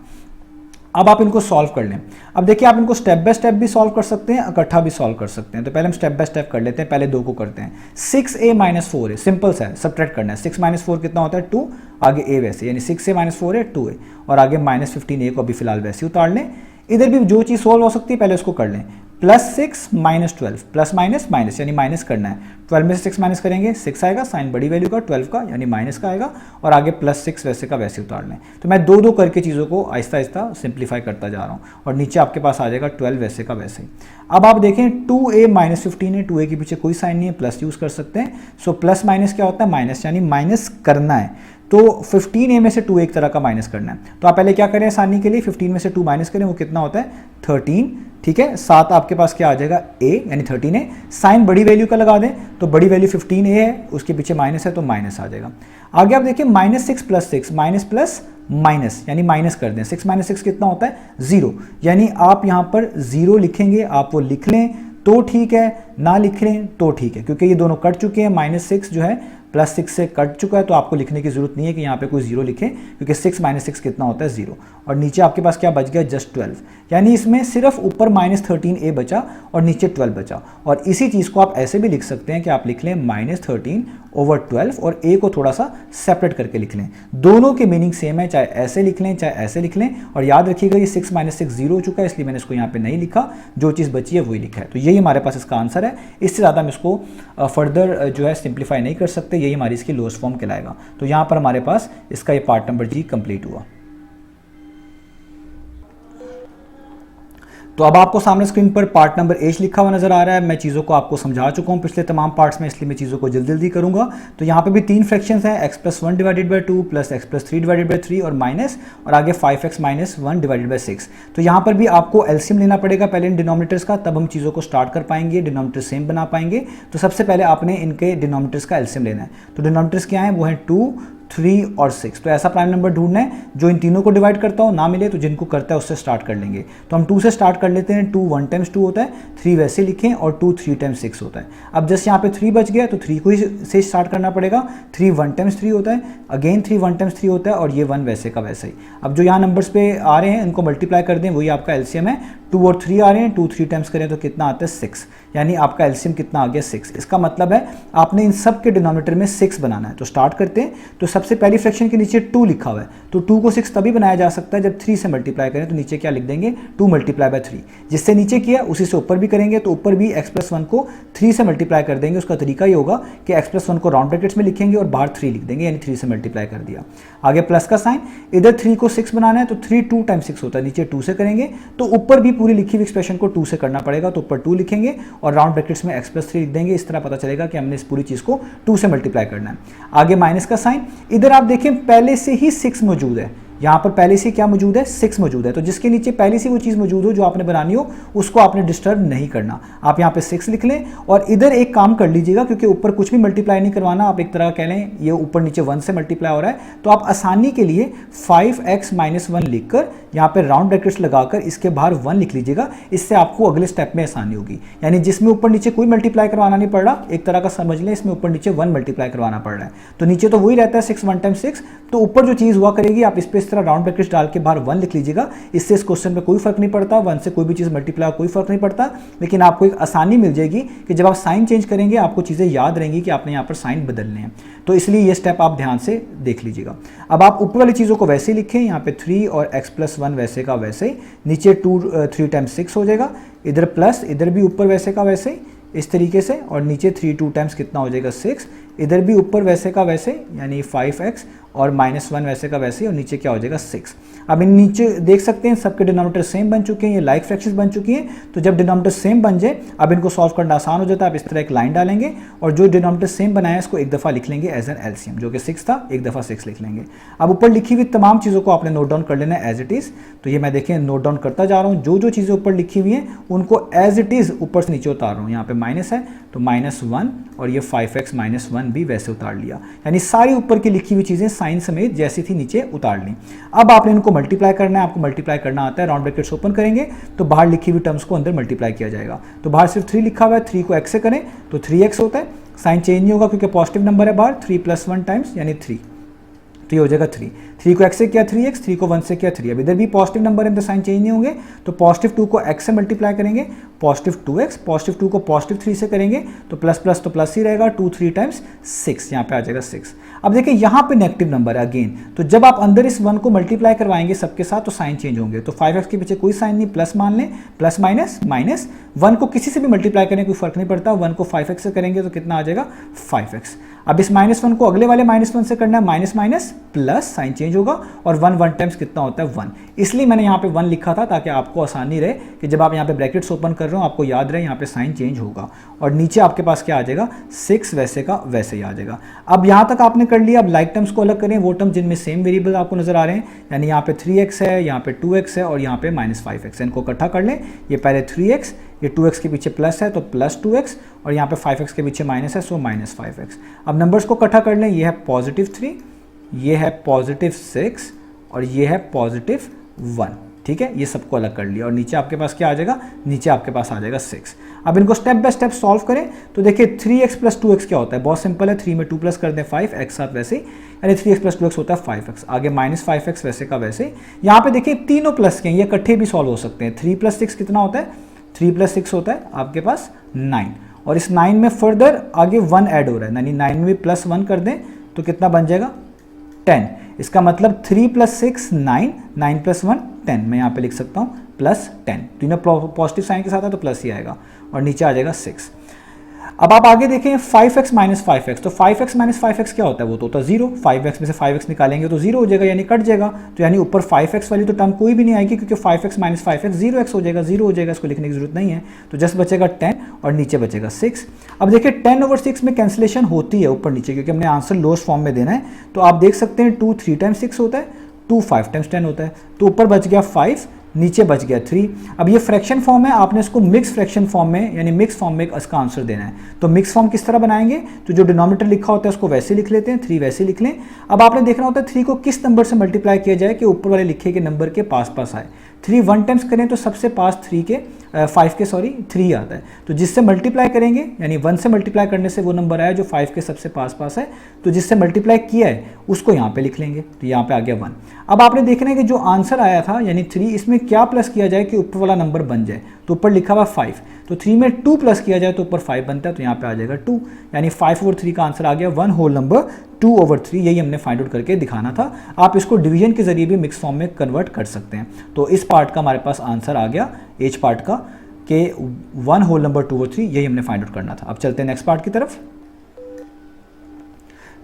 अब आप इनको सॉल्व कर लें। अब देखिए आप इनको स्टेप बाय स्टेप भी सॉल्व कर सकते हैं, इकट्ठा भी सॉल्व कर सकते हैं। तो पहले हम स्टेप बाय स्टेप कर लेते हैं। पहले 2 को करते हैं। 6a-4a, सिंपल सा है, सब्ट्रैक्ट करना है। 6 - 4 कितना होता है? 2। आगे a वैसे, यानी 6a-4a 2a, और आगे -15a को अभी फिलहाल वैसे ही उतार लें। इधर भी जो चीज़ सॉल्व हो सकती है पहले उसको कर लें। +6 - 12, प्लस माइनस माइनस यानी माइनस करना है। 12 में से 6 माइनस करेंगे 6 आएगा, साइन बड़ी वैल्यू का 12 का यानी माइनस का आएगा, और आगे +6 वैसे का वैसे उतार लें। तो मैं 2 करके चीज़ों को आहिस्ता आहिस्ता सिंप्लीफाई करता जा रहा हूँ, और नीचे आपके पास आ जाएगा 12 वैसे का वैसे ही। अब आप देखें 2a-15 है, 2a के पीछे कोई साइन नहीं है, प्लस यूज़ कर सकते हैं। सो प्लस माइनस क्या होता है? माइनस, यानी माइनस करना है। तो 15a में से 2 एक तरह का माइनस करना है। तो आप पहले क्या करें आसानी के लिए, 15 में से 2 माइनस करें, वो कितना होता है? 13। ठीक है, साथ आपके पास क्या आ जाएगा? a, यानी 13 है। साइन बड़ी वैल्यू का लगा दें, तो बड़ी वैल्यू 15a है, उसके पीछे माइनस है तो माइनस आ जाएगा। आगे आप देखिए -6 + 6, माइनस प्लस माइनस यानी माइनस कर दें। 6 - 6 कितना होता है? 0, यानी आप यहाँ पर 0 लिखेंगे, आप वो लिख लें तो ठीक है, ना लिख लें तो ठीक है, क्योंकि ये दोनों कट चुके हैं। -6 जो है +6 से कट चुका है, तो आपको लिखने की जरूरत नहीं है कि यहाँ पे कोई जीरो लिखें, क्योंकि 6 - 6 कितना होता है 0। और नीचे आपके पास क्या बच गया, जस्ट 12, यानी इसमें सिर्फ ऊपर -13a बचा और नीचे 12 बचा। और इसी चीज़ को आप ऐसे भी लिख सकते हैं कि आप लिख लें -13/12 और a को थोड़ा सा सेपरेट करके लिख लें। दोनों के मीनिंग सेम है, चाहे ऐसे लिख लें चाहे ऐसे लिख लें। और याद रखिएगा ये 6 - 6 0 हो चुका है, इसलिए मैंने इसको यहाँ पे नहीं लिखा, जो चीज़ बची है वही लिखा है। तो यही हमारे पास इसका आंसर है। इससे ज़्यादा हम इसको फर्दर जो है सिंप्लीफाई नहीं कर सकते, यही हमारी इसकी लोएस्ट फॉर्म कहलाएगा। तो यहाँ पर हमारे पास इसका ये पार्ट नंबर जी कंप्लीट हुआ। तो अब आपको सामने स्क्रीन पर पार्ट नंबर H लिखा हुआ नजर आ रहा है। मैं चीज़ों को आपको समझा चुका हूँ पिछले तमाम पार्ट्स में, इसलिए मैं चीज़ों को जल्दी करूँगा। तो यहाँ पे भी 3 फ्रैक्शंस हैं, x+1 / 2 + x+3 / 3 और माइनस, और आगे 5x - 1 / 6। तो यहाँ पर भी आपको एलसीएम लेना पड़ेगा पहले इन डिनोमिनेटर्स का, तब हम चीज़ों को स्टार्ट कर पाएंगे, डिनोमिनेटर सेम बना पाएंगे। तो सबसे पहले आपने इनके डिनोमिनेटर्स का एलसीएम लेना है। तो डिनोमिनेटर्स क्या है, वो है 2, 3 और 6। तो ऐसा प्राइम नंबर ढूंढना है जो इन तीनों को डिवाइड करता हो, ना मिले तो जिनको करता है उससे स्टार्ट कर लेंगे। तो हम 2 से स्टार्ट कर लेते हैं। 2 1 × 2 होता है, 3 वैसे लिखें, और 2 3 × 6 होता है। अब जस्ट यहाँ पे 3 बच गया तो 3 को ही से स्टार्ट करना पड़ेगा। 3 1 × 3 होता है, अगेन 3 1 × 3 होता है, और ये 1 वैसे का वैसे ही। अब जो यहाँ नंबर्स पे आ रहे हैं इनको मल्टीप्लाई कर दें, वही आपका एलसीएम है। 2 और 3 आ रहे हैं, 2 3 टाइम्स करें तो कितना आता है 6, यानी आपका एलसीएम कितना आ गया 6। इसका मतलब है आपने इन सब के डिनोमिनेटर में 6 बनाना है। तो स्टार्ट करते हैं। तो सबसे पहली फ्रैक्शन के नीचे 2 लिखा हुआ है, तो 2 को 6 तभी बनाया जा सकता है जब 3 से मल्टीप्लाई करें। तो नीचे क्या लिख देंगे, 2 × 3। जिससे नीचे किया उसी से ऊपर भी करेंगे, तो ऊपर भी x+1 को 3 से मल्टीप्लाई कर देंगे। उसका तरीका ये होगा कि x+1 को राउंड ब्रैकेट्स में लिखेंगे और बाहर 3 लिख देंगे, यानी 3 से मल्टीप्लाई कर दिया। आगे प्लस का साइन, इधर 3 को 6 बनाना है, तो 3 2 × 6 होता है, नीचे 2 से करेंगे। तो ऊपर भी पूरी लिखी हुई एक्सप्रेशन को 2 से करना पड़ेगा, तो ऊपर 2 लिखेंगे और राउंड ब्रैकेट्स में x+3 लिख देंगे। इस तरह पता चलेगा कि हमने इस पूरी चीज को 2 से मल्टीप्लाई करना है। आगे माइनस का साइन, इधर आप देखें पहले से ही 6 मौजूद है, यहाँ पर पहले से क्या मौजूद है, 6 मौजूद है। तो जिसके नीचे पहले से वो चीज़ मौजूद हो जो आपने बनानी हो, उसको आपने डिस्टर्ब नहीं करना। आप यहाँ पे 6 लिख लें और इधर एक काम कर लीजिएगा, क्योंकि ऊपर कुछ भी मल्टीप्लाई नहीं करवाना। आप एक तरह कह लें ये ऊपर नीचे 1 से मल्टीप्लाई हो रहा है, तो आप आसानी के लिए 5x - 1 लिखकर यहाँ पे राउंड ब्रैकेट्स लगाकर इसके बाहर 1 लिख लीजिएगा। इससे आपको अगले स्टेप में आसानी होगी। यानी जिसमें ऊपर नीचे कोई मल्टीप्लाई करवाना नहीं पड़ रहा, एक तरह का समझ लें इसमें ऊपर नीचे 1 मल्टीप्लाई करवाना पड़ रहा है। तो नीचे तो वही रहता है 6 1 × 6, तो ऊपर जो चीज़ हुआ करेगी आप इस पर इस तरह राउंड ब्रैकेट्स डाल के बाहर 1 लिख लीजिएगा। इससे इस क्वेश्चन में कोई फर्क नहीं पड़ता, 1 से कोई भी चीज़ मल्टीप्लाई कोई फर्क नहीं पड़ता, लेकिन आपको एक आसानी मिल जाएगी कि जब आप साइन चेंज करेंगे आपको चीज़ें याद रहेंगी कि आपने यहाँ पर साइन बदलने हैं। तो इसलिए ये स्टेप आप ध्यान से देख लीजिएगा। अब आप ऊपर वाली चीज़ों को वैसे ही लिखें, यहाँ पे 3 और x+1 वैसे का वैसे ही, नीचे 2 3 × 6 हो जाएगा, इधर प्लस, इधर भी ऊपर वैसे का वैसे ही इस तरीके से, और नीचे 3 2 टाइम्स कितना हो जाएगा 6, इधर भी ऊपर वैसे का वैसे यानी 5x और -1 वैसे का वैसे, और नीचे क्या हो जाएगा 6। अब इन नीचे देख सकते हैं सबके डिनोमिनेटर सेम बन चुके हैं, ये लाइक फ्रैक्शंस बन चुकी हैं। तो जब डिनोमिनेटर सेम बन जाए अब इनको सॉल्व करना आसान हो जाता है। आप इस तरह एक लाइन डालेंगे और जो डिनोमिनेटर सेम बनाया है इसको एक दफ़ा लिख लेंगे एज एन एलसीएम, जो कि 6 था, एक दफ़ा 6 लिख लेंगे। अब ऊपर लिखी हुई तमाम चीज़ों को आपने नोट डाउन कर लेना है एज इट इज़। तो ये मैं देखें नोट डाउन करता जा रहा हूँ, जो जो चीज़ें ऊपर लिखी हुई हैं उनको एज इट इज़ ऊपर से नीचे उतार रहा हूँ। यहाँ पे माइनस है तो -1 और ये 5x - 1 भी वैसे उतार लिया, यानी सारी ऊपर की लिखी हुई चीज़ें साइन समेत जैसी थी नीचे उतार ली। अब आपने इनको मल्टीप्लाई करना है, आपको मल्टीप्लाई करना आता है। राउंड ब्रैकेट्स ओपन करेंगे तो बाहर लिखी हुई टर्म्स को अंदर मल्टीप्लाई किया जाएगा। तो बाहर सिर्फ 3 लिखा हुआ है, 3 को x से करें तो 3x होता है, साइन चेंज नहीं होगा क्योंकि पॉजिटिव नंबर है बाहर, 3 + 1 टाइम्स यानी 3, तो ये हो जाएगा 3। 3 को x से किया 3x, 3 को 1 से किया 3। अब इधर भी पॉजिटिव नंबर है तो साइन चेंज नहीं होंगे, तो +2 को x से मल्टीप्लाई करेंगे, +2x, +2 को +3 से करेंगे तो प्लस प्लस तो प्लस ही रहेगा, 2 3 टाइम्स 6, यहाँ पे आ जाएगा 6। अब देखिए यहाँ पे नेगेटिव नंबर है अगेन, तो जब आप अंदर इस 1 को मल्टीप्लाई करवाएंगे सबके साथ तो साइन चेंज होंगे। तो 5x के पीछे कोई साइन नहीं, प्लस मान लें, प्लस माइनस माइनस, 1 को किसी से भी मल्टीप्लाई करें कोई फर्क नहीं पड़ता। 1 को 5x से करेंगे तो कितना आ जाएगा 5x। अब इस -1 को अगले वाले -1 से करना है, minus minus plus, sign change होगा, और 1 1 टाइम्स कितना होता है 1। इसलिए मैंने यहाँ पे 1 लिखा था ताकि आपको आसानी रहे कि जब आप यहाँ पे ब्रैकेट्स ओपन कर रहे हो आपको याद रहे यहाँ पे साइन चेंज होगा। और नीचे आपके पास क्या आ जाएगा 6 वैसे का वैसे ही आ जाएगा। अब यहाँ तक आपने कर लिया। अब लाइक टर्म्स को अलग करें, वो टर्म जिनमें सेम वेरिएबल आपको नजर आ रहे हैं, यानी यहाँ पे 3x है, यहाँ पे 2x है और यहाँ पे -5x है। इनको इकट्ठा कर लें, ये पहले 3x, ये 2x के पीछे प्लस है तो +2x, और यहाँ पे 5x के पीछे माइनस है सो -5x। अब नंबर्स को इकट्ठा कर लें, ये है +3, ये है +6 और ये है +1। ठीक है, ये सबको अलग कर लिया और नीचे आपके पास क्या आ जाएगा, नीचे आपके पास आ जाएगा 6। अब इनको स्टेप बाय स्टेप सॉल्व करें तो देखिए 3x प्लस 2x क्या होता है, बहुत सिंपल है, 3 में 2 प्लस कर दें 5 x साथ वैसे, यानी 3x प्लस 2x होता है 5x, आगे माइनस 5x वैसे का वैसे। यहाँ पे देखिए तीनों प्लस के ये इकट्ठे भी सॉल्व हो सकते हैं। 3 प्लस 6 कितना होता है, 3 प्लस 6 होता है आपके पास 9, और इस 9 में फर्दर आगे 1 ऐड हो रहा है, यानी 9 में प्लस 1 कर दें तो कितना बन जाएगा 10। इसका मतलब 3 प्लस 6 9, 9 प्लस 1 10, मैं यहाँ पे लिख सकता हूँ प्लस 10, तीनों पॉजिटिव साइन के साथ है तो प्लस ही आएगा, और नीचे आ जाएगा 6। अब आप आगे देखें 5x माइनस 5x, तो 5x माइनस 5x क्या होता है, वो तो होता है 0, 5x में से 5x निकालेंगे तो 0 हो जाएगा, यानी कट जाएगा, तो यानी ऊपर 5x वाली तो टर्म कोई भी नहीं आएगी, क्योंकि 5x माइनस 5x 0x हो जाएगा, 0 हो जाएगा, इसको लिखने की जरूरत नहीं है, तो जस्ट बचेगा 10 और नीचे बचेगा 6। अब देखिए 10/6 में कैंसिलेशन होती है ऊपर नीचे, क्योंकि हमने आंसर लोएस्ट फॉर्म में देना है, तो आप देख सकते हैं 2 3 टाइम्स 6 होता है, 2 5 टाइम्स 10 होता है, तो ऊपर बच गया 5, नीचे बच गया 3। अब ये फ्रैक्शन फॉर्म है, आपने इसको मिक्स फ्रैक्शन फॉर्म में यानी मिक्स फॉर्म में इसका आंसर देना है। तो मिक्स फॉर्म किस तरह बनाएंगे, तो जो डिनोमिनेटर लिखा होता है उसको वैसे लिख लेते हैं, 3 वैसे लिख लें। अब आपने देखना होता है 3 को किस नंबर से मल्टीप्लाई किया जाए कि ऊपर वाले लिखे के नंबर के पास पास आए। 3 1 टाइम्स करें तो सबसे पास 3 आता है, तो जिससे मल्टीप्लाई करेंगे यानी 1 से मल्टीप्लाई करने से वो नंबर आया जो 5 के सबसे पास पास है, तो जिससे मल्टीप्लाई किया है उसको यहाँ पे लिख लेंगे, तो यहाँ पे आ गया 1। अब आपने देखना है कि जो आंसर आया था यानी 3, इसमें क्या प्लस किया जाए कि ऊपर वाला नंबर बन जाए, तो ऊपर लिखा हुआ 5, तो 3 में 2 प्लस किया जाए तो ऊपर 5 बनता है, तो यहाँ पे आ जाएगा 2, यानी 5/3 का आंसर आ गया 1 होल नंबर 2/3। यही हमने फाइंड आउट करके दिखाना था। आप इसको डिवीजन के जरिए भी मिक्स फॉर्म में कन्वर्ट कर सकते हैं। तो इस पार्ट का हमारे पास आंसर आ गया, एच पार्ट का, कि 1 होल नंबर 2/3, यही हमने फाइंड आउट करना था। अब चलते हैं नेक्स्ट पार्ट की तरफ।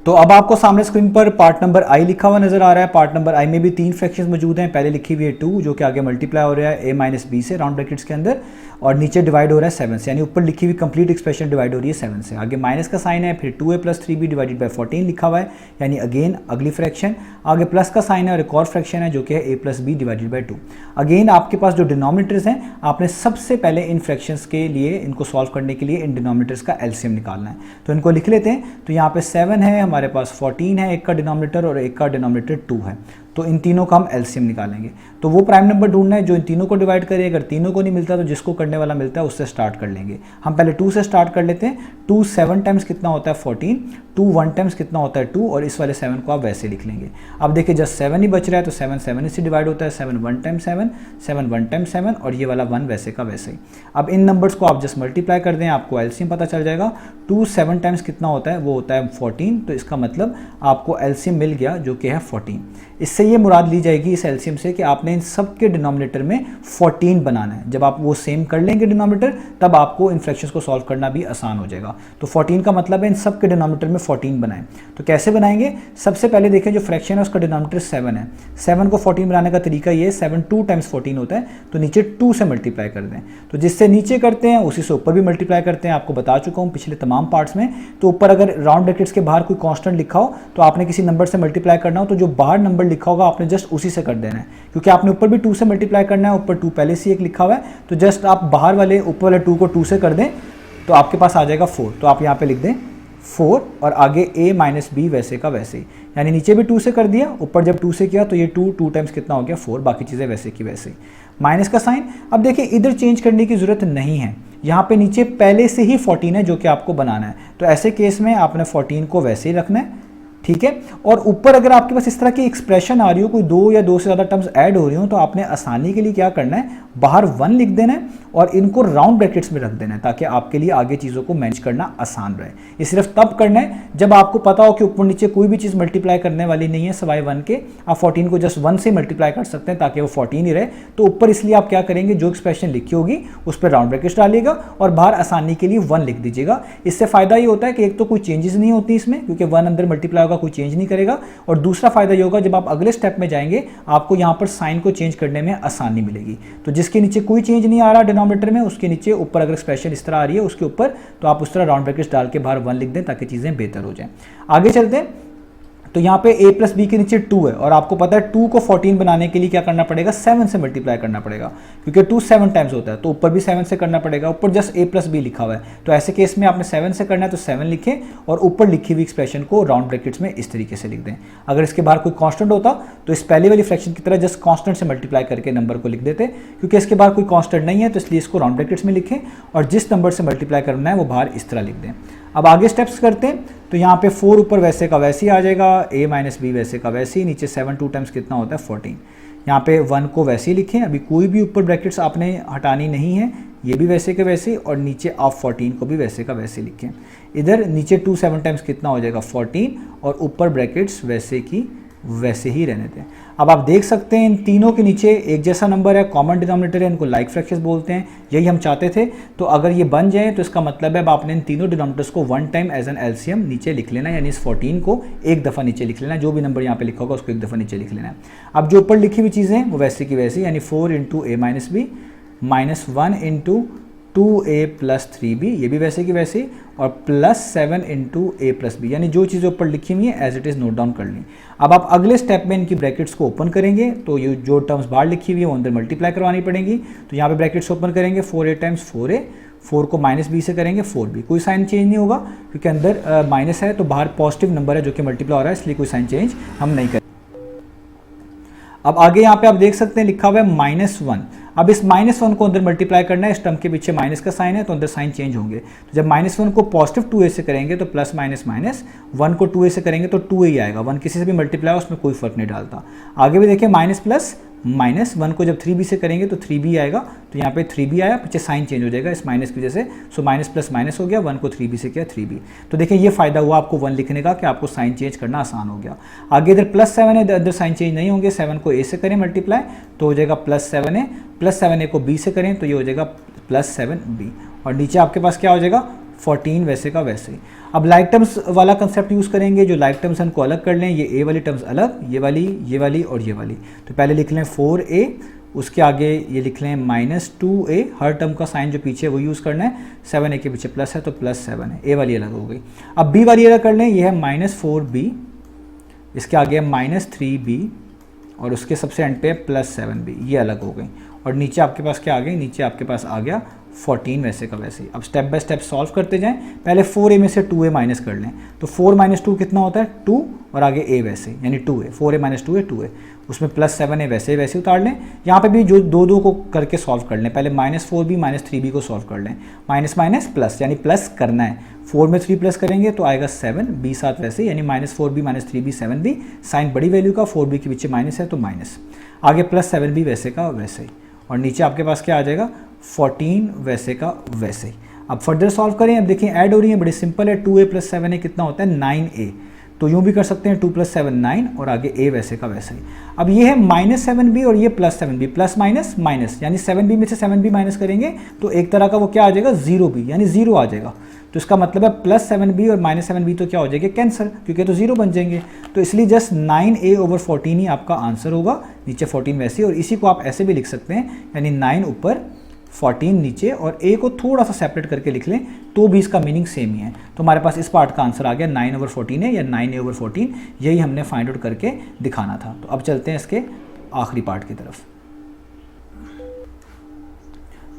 तो अब आपको सामने स्क्रीन पर पार्ट नंबर आई लिखा हुआ नजर आ रहा है। पार्ट नंबर आई में भी 3 फ्रैक्शंस मौजूद हैं। पहले लिखी हुई है 2 जो कि आगे मल्टीप्लाई हो रहा है a माइनस बी से राउंड ब्रैकेट्स के अंदर, और नीचे डिवाइड हो रहा है 7 से, यानी ऊपर लिखी हुई कंप्लीट एक्सप्रेशन डिवाइड हो रही है 7 से। आगे माइनस का साइन है, फिर 2a plus 3b divided by 14 लिखा हुआ है, यानी अगेन अगली फ्रैक्शन। आगे प्लस का साइन है और एक और फ्रैक्शन है जो कि है a plus b divided by 2। Again आपके पास जो डिनोमिनेटर्स हैं, आपने सबसे पहले इन फ्रैक्शंस के लिए, इनको सॉल्व करने के लिए इन डिनोमिनेटर्स का एलसीएम निकालना है, तो इनको लिख लेते हैं। तो यहाँ पे 7 है, हमारे पास 14 है, एक का डिनोमिनेटर और एक का डिनोमिनेटर 2 है, तो इन तीनों का हम एलसीएम निकालेंगे। तो वो प्राइम नंबर ढूंढना है जो इन तीनों को डिवाइड करे, अगर तीनों को नहीं मिलता तो जिसको करने वाला मिलता है उससे स्टार्ट कर लेंगे। हम पहले 2 से स्टार्ट कर लेते हैं। 2 7 टाइम्स कितना होता है 14, 2 1 टाइम्स कितना होता है 2, और इस वाले 7 को आप वैसे लिख लेंगे। अब देखिए जस्ट 7 ही बच रहा है, तो 7 7 से डिवाइड होता है, 7 1 टाइम्स 7, 7 1 टाइम्स 7, और ये वाला 1 वैसे का वैसे ही। अब इन नंबर्स को आप जस्ट मल्टीप्लाई कर दें, आपको एलसीएम पता चल जाएगा। 2 7 टाइम्स कितना होता है, वो होता है 14, तो इसका मतलब आपको एलसीएम मिल गया जो कि है 14। इससे ये मुराद ली जाएगी इस एलसीएम से कि आपने इन सब के डिनोमिनेटर में 14 बनाना है। जब आप वो सेम कर लेंगे डिनोमिनेटर, तब आपको इन फ्रैक्शंस को सॉल्व करना भी आसान हो जाएगा। तो 14 का मतलब है इन सब के डिनोमिनेटर में 14 बनाएं। तो कैसे बनाएंगे, सबसे पहले देखें जो फ्रैक्शन है उसका डिनोमिनेटर 7 है। 7 को 14 बनाने का तरीका ये, 7 2 टाइम्स 14 होता है, तो नीचे 2 से मल्टीप्लाई कर दें। तो जिससे नीचे करते हैं उसी से ऊपर भी मल्टीप्लाई करते हैं, आपको बता चुका हूँ पिछले तमाम पार्ट्स में। तो ऊपर अगर राउंड ब्रैकेट्स के बाहर कोई कॉन्स्टेंट लिखा हो तो आपने किसी नंबर से मल्टीप्लाई करना हो, तो जो बाहर नंबर लिखा होगा आपने जस्ट उसी से कर देना है, क्योंकि आपने ऊपर भी 2 से मल्टीप्लाई करना है। ऊपर 2 पहले से एक लिखा हुआ है, तो जस्ट आप बाहर वाले ऊपर वाले 2 को 2 से कर दें तो आपके पास आ जाएगा 4। तो आप यहाँ पे लिख दें 4 और आगे a माइनस बी वैसे का वैसे ही, यानी नीचे भी 2 से कर दिया, ऊपर जब 2 से किया तो ये 2 टाइम्स कितना हो गया 4, बाकी चीज़ें वैसे की वैसे ही। माइनस का साइन, अब देखिए इधर चेंज करने की जरूरत नहीं है, यहाँ पे नीचे पहले से ही 14 है जो कि आपको बनाना है, तो ऐसे केस में आपने 14 को वैसे ही रखना है, ठीक है। और ऊपर अगर आपके पास इस तरह की एक्सप्रेशन आ रही हो, कोई 2 या 2 से ज़्यादा टर्म्स ऐड हो रही हो, तो आपने आसानी के लिए क्या करना है, बाहर 1 लिख देना है और इनको राउंड ब्रैकेट्स में रख देना है, ताकि आपके लिए आगे चीज़ों को मैनेज करना आसान रहे। ये सिर्फ तब करना है जब आपको पता हो कि ऊपर नीचे कोई भी चीज़ मल्टीप्लाई करने वाली नहीं है सिवाय 1 के। आप 14 को जस्ट 1 से मल्टीप्लाई कर सकते हैं ताकि वो 14 ही रहे। तो ऊपर इसलिए आप क्या करेंगे, जो एक्सप्रेशन लिखी होगी उस पर राउंड ब्रैकेट्स डालिएगा और बाहर आसानी के लिए 1 लिख दीजिएगा। इससे फ़ायदा ये होता है कि एक तो कोई चेंजेस नहीं होती इसमें, क्योंकि 1 अंदर मल्टीप्लाई होगा, कोई चेंज नहीं करेगा, और दूसरा फायदा ये होगा जब आप अगले स्टेप में जाएंगे आपको यहाँ पर साइन को चेंज करने में आसानी मिलेगी। तो जिसके नीचे कोई चेंज नहीं आ रहा डिनोमिनेटर में, उसके नीचे ऊपर अगर एक्सप्रेशन इस तरह आ रही है उसके ऊपर, तो आप उस तरह राउंड ब्रैकेट्स डाल के बाहर 1 लिख दें ताकि चीज़ें बेहतर हो जाएं। आगे चलते हैं। तो यहाँ पे a प्लस बी के नीचे 2 है और आपको पता है 2 को 14 बनाने के लिए क्या करना पड़ेगा, 7 से मल्टीप्लाई करना पड़ेगा, क्योंकि 2 7 टाइम्स होता है, तो ऊपर भी 7 से करना पड़ेगा, ऊपर जस्ट a प्लस बी लिखा हुआ है। तो ऐसे केस में आपने 7 से करना है तो 7 लिखें और ऊपर लिखी हुई एक्सप्रेशन को राउंड ब्रैकेट्स में इस तरीके से लिख दें। अगर इसके बाहर कोई कांस्टेंट होता तो इस पहले वाली फ्रैक्शन की तरह जस्ट कांस्टेंट से मल्टीप्लाई करके नंबर को लिख देते, क्योंकि इसके बाहर कोई कांस्टेंट नहीं है तो इसलिए इसको राउंड ब्रैकेट्स में लिखें और जिस नंबर से मल्टीप्लाई करना है वो बाहर इस तरह लिख दें। अब आगे स्टेप्स करते हैं, तो यहाँ पे 4 ऊपर वैसे का वैसे ही आ जाएगा, a माइनस बी वैसे का वैसे ही, नीचे 7 2 टाइम्स कितना होता है 14। यहाँ पे 1 को वैसे ही लिखें, अभी कोई भी ऊपर ब्रैकेट्स आपने हटानी नहीं है, ये भी वैसे के वैसे, और नीचे आप 14 को भी वैसे का वैसे लिखें। इधर नीचे 2 7 टाइम्स कितना हो जाएगा 14 और ऊपर ब्रैकेट्स वैसे की वैसे ही रहने दें। अब आप देख सकते हैं इन तीनों के नीचे एक जैसा नंबर है, कॉमन डिनोमिनेटर है, इनको लाइक फ्रैक्शंस बोलते हैं, यही हम चाहते थे। तो अगर ये बन जाए तो इसका मतलब है अब आपने इन तीनों डिनोमिनेटर्स को one time as an LCM नीचे लिख लेना है, यानी इस 14 को एक दफ़ा नीचे लिख लेना है, जो भी नंबर यहाँ पे लिखा होगा उसको एक दफ़ा नीचे लिख लेना है। अब जो ऊपर लिखी हुई चीज़ें वो वैसे की वैसे, यानी 4 into a minus b minus 1 into 2a plus 3b, ये भी वैसे की वैसे, और plus 7 into a plus b, यानी जो चीज़ें ऊपर लिखी हुई है as it is note down कर ली। अब आप अगले स्टेप में इनकी ब्रैकेट्स को ओपन करेंगे तो ये जो टर्म्स बाहर लिखी हुई है वो अंदर मल्टीप्लाई करवानी पड़ेंगी। तो यहाँ पे ब्रैकेट्स ओपन करेंगे, 4a टाइम्स 4a, 4 को माइनस बी से करेंगे 4b, कोई साइन चेंज नहीं होगा क्योंकि अंदर माइनस है तो बाहर पॉजिटिव नंबर है जो कि मल्टीप्लाई हो रहा है, इसलिए कोई साइन चेंज हम नहीं करेंगे। अब आगे यहाँ पे आप देख सकते हैं लिखा हुआ है -1। अब इस -1 को अंदर मल्टीप्लाई करना है, इस टर्म के पीछे माइनस का साइन है तो अंदर साइन चेंज होंगे। तो जब -1 को पॉजिटिव 2a से करेंगे तो प्लस माइनस माइनस, 1 को 2a से करेंगे तो 2a ही आएगा, 1 किसी से भी मल्टीप्लाई हो उसमें कोई फर्क नहीं डालता। आगे भी देखिए माइनस प्लस माइनस, 1 को जब 3b से करेंगे तो 3b आएगा, तो यहाँ पे 3b आया, पीछे साइन चेंज हो जाएगा इस माइनस की वजह से, सो माइनस प्लस माइनस हो गया, 1 को 3b से किया 3b। तो देखिए ये फायदा हुआ आपको 1 लिखने का कि आपको साइन चेंज करना आसान हो गया। आगे इधर +7 है, इधर साइन चेंज नहीं होंगे, 7 को a से करें मल्टीप्लाई तो हो जाएगा +7a, +7a को b से करें तो ये हो जाएगा +7b, और नीचे आपके पास क्या हो जाएगा 14 वैसे का वैसे ही। अब लाइक टर्म्स वाला कंसेप्ट यूज़ करेंगे, जो लाइक टर्म्स हमको अलग कर लें, ये a वाली टर्म्स अलग, ये वाली और ये वाली। तो पहले लिख लें 4a, उसके आगे ये लिख लें -2a, हर टर्म का साइन जो पीछे वो यूज़ करना है, 7a के पीछे प्लस है तो +7 है, a वाली अलग हो गई। अब b वाली अलग कर लें, ये है -4b, इसके आगे है -3b और उसके सबसे एंड पे +7b, ये अलग हो गई। और नीचे आपके पास क्या आ गई, नीचे आपके पास आ गया 14 वैसे का वैसे ही। अब स्टेप बाय स्टेप सॉल्व करते जाएं, पहले 4a में से 2a माइनस कर लें, तो 4 माइनस 2 कितना होता है 2, और आगे a वैसे यानी 2a, 4a minus 2a 2a, उसमें +7a वैसे उतार लें। यहाँ पे भी जो दो को करके सॉल्व कर लें, पहले -4b -3b को सॉल्व कर लें, माइनस माइनस प्लस यानी प्लस करना है, 4 में 3 प्लस करेंगे तो आएगा 7, b साथ वैसे यानी -4b -3b 7b, साइन बड़ी वैल्यू का 4b के पीछे माइनस है तो माइनस, आगे +7b वैसे का वैसे ही, और नीचे आपके पास क्या आ जाएगा 14 वैसे का वैसे ही। अब फर्दर सॉल्व करें, अब देखिए ऐड हो रही है, बड़ी सिंपल है, 2a + 7a कितना होता है 9a, तो यूँ भी कर सकते हैं 2 + 7 9, और आगे a वैसे का वैसे ही। अब ये है -7b और ये +7b, प्लस माइनस माइनस, यानी 7b में से 7b माइनस करेंगे तो एक तरह का वो क्या आ जाएगा 0b, यानी 0 आ जाएगा। तो इसका मतलब है +7b और -7b तो क्या हो जाएगा कैंसर, क्योंकि तो 0 बन जाएंगे, तो इसलिए जस्ट 9a/14 ही आपका आंसर होगा, नीचे 14 वैसे, और इसी को आप ऐसे भी लिख सकते हैं, यानी 9 ऊपर 14 नीचे, और a को थोड़ा सा सेपरेट करके लिख लें तो भी इसका मीनिंग सेम ही है। तो हमारे पास इस पार्ट का आंसर आ गया 9/14 है या 9a/14, यही हमने फाइंड आउट करके दिखाना था। तो अब चलते हैं इसके आखिरी पार्ट की तरफ।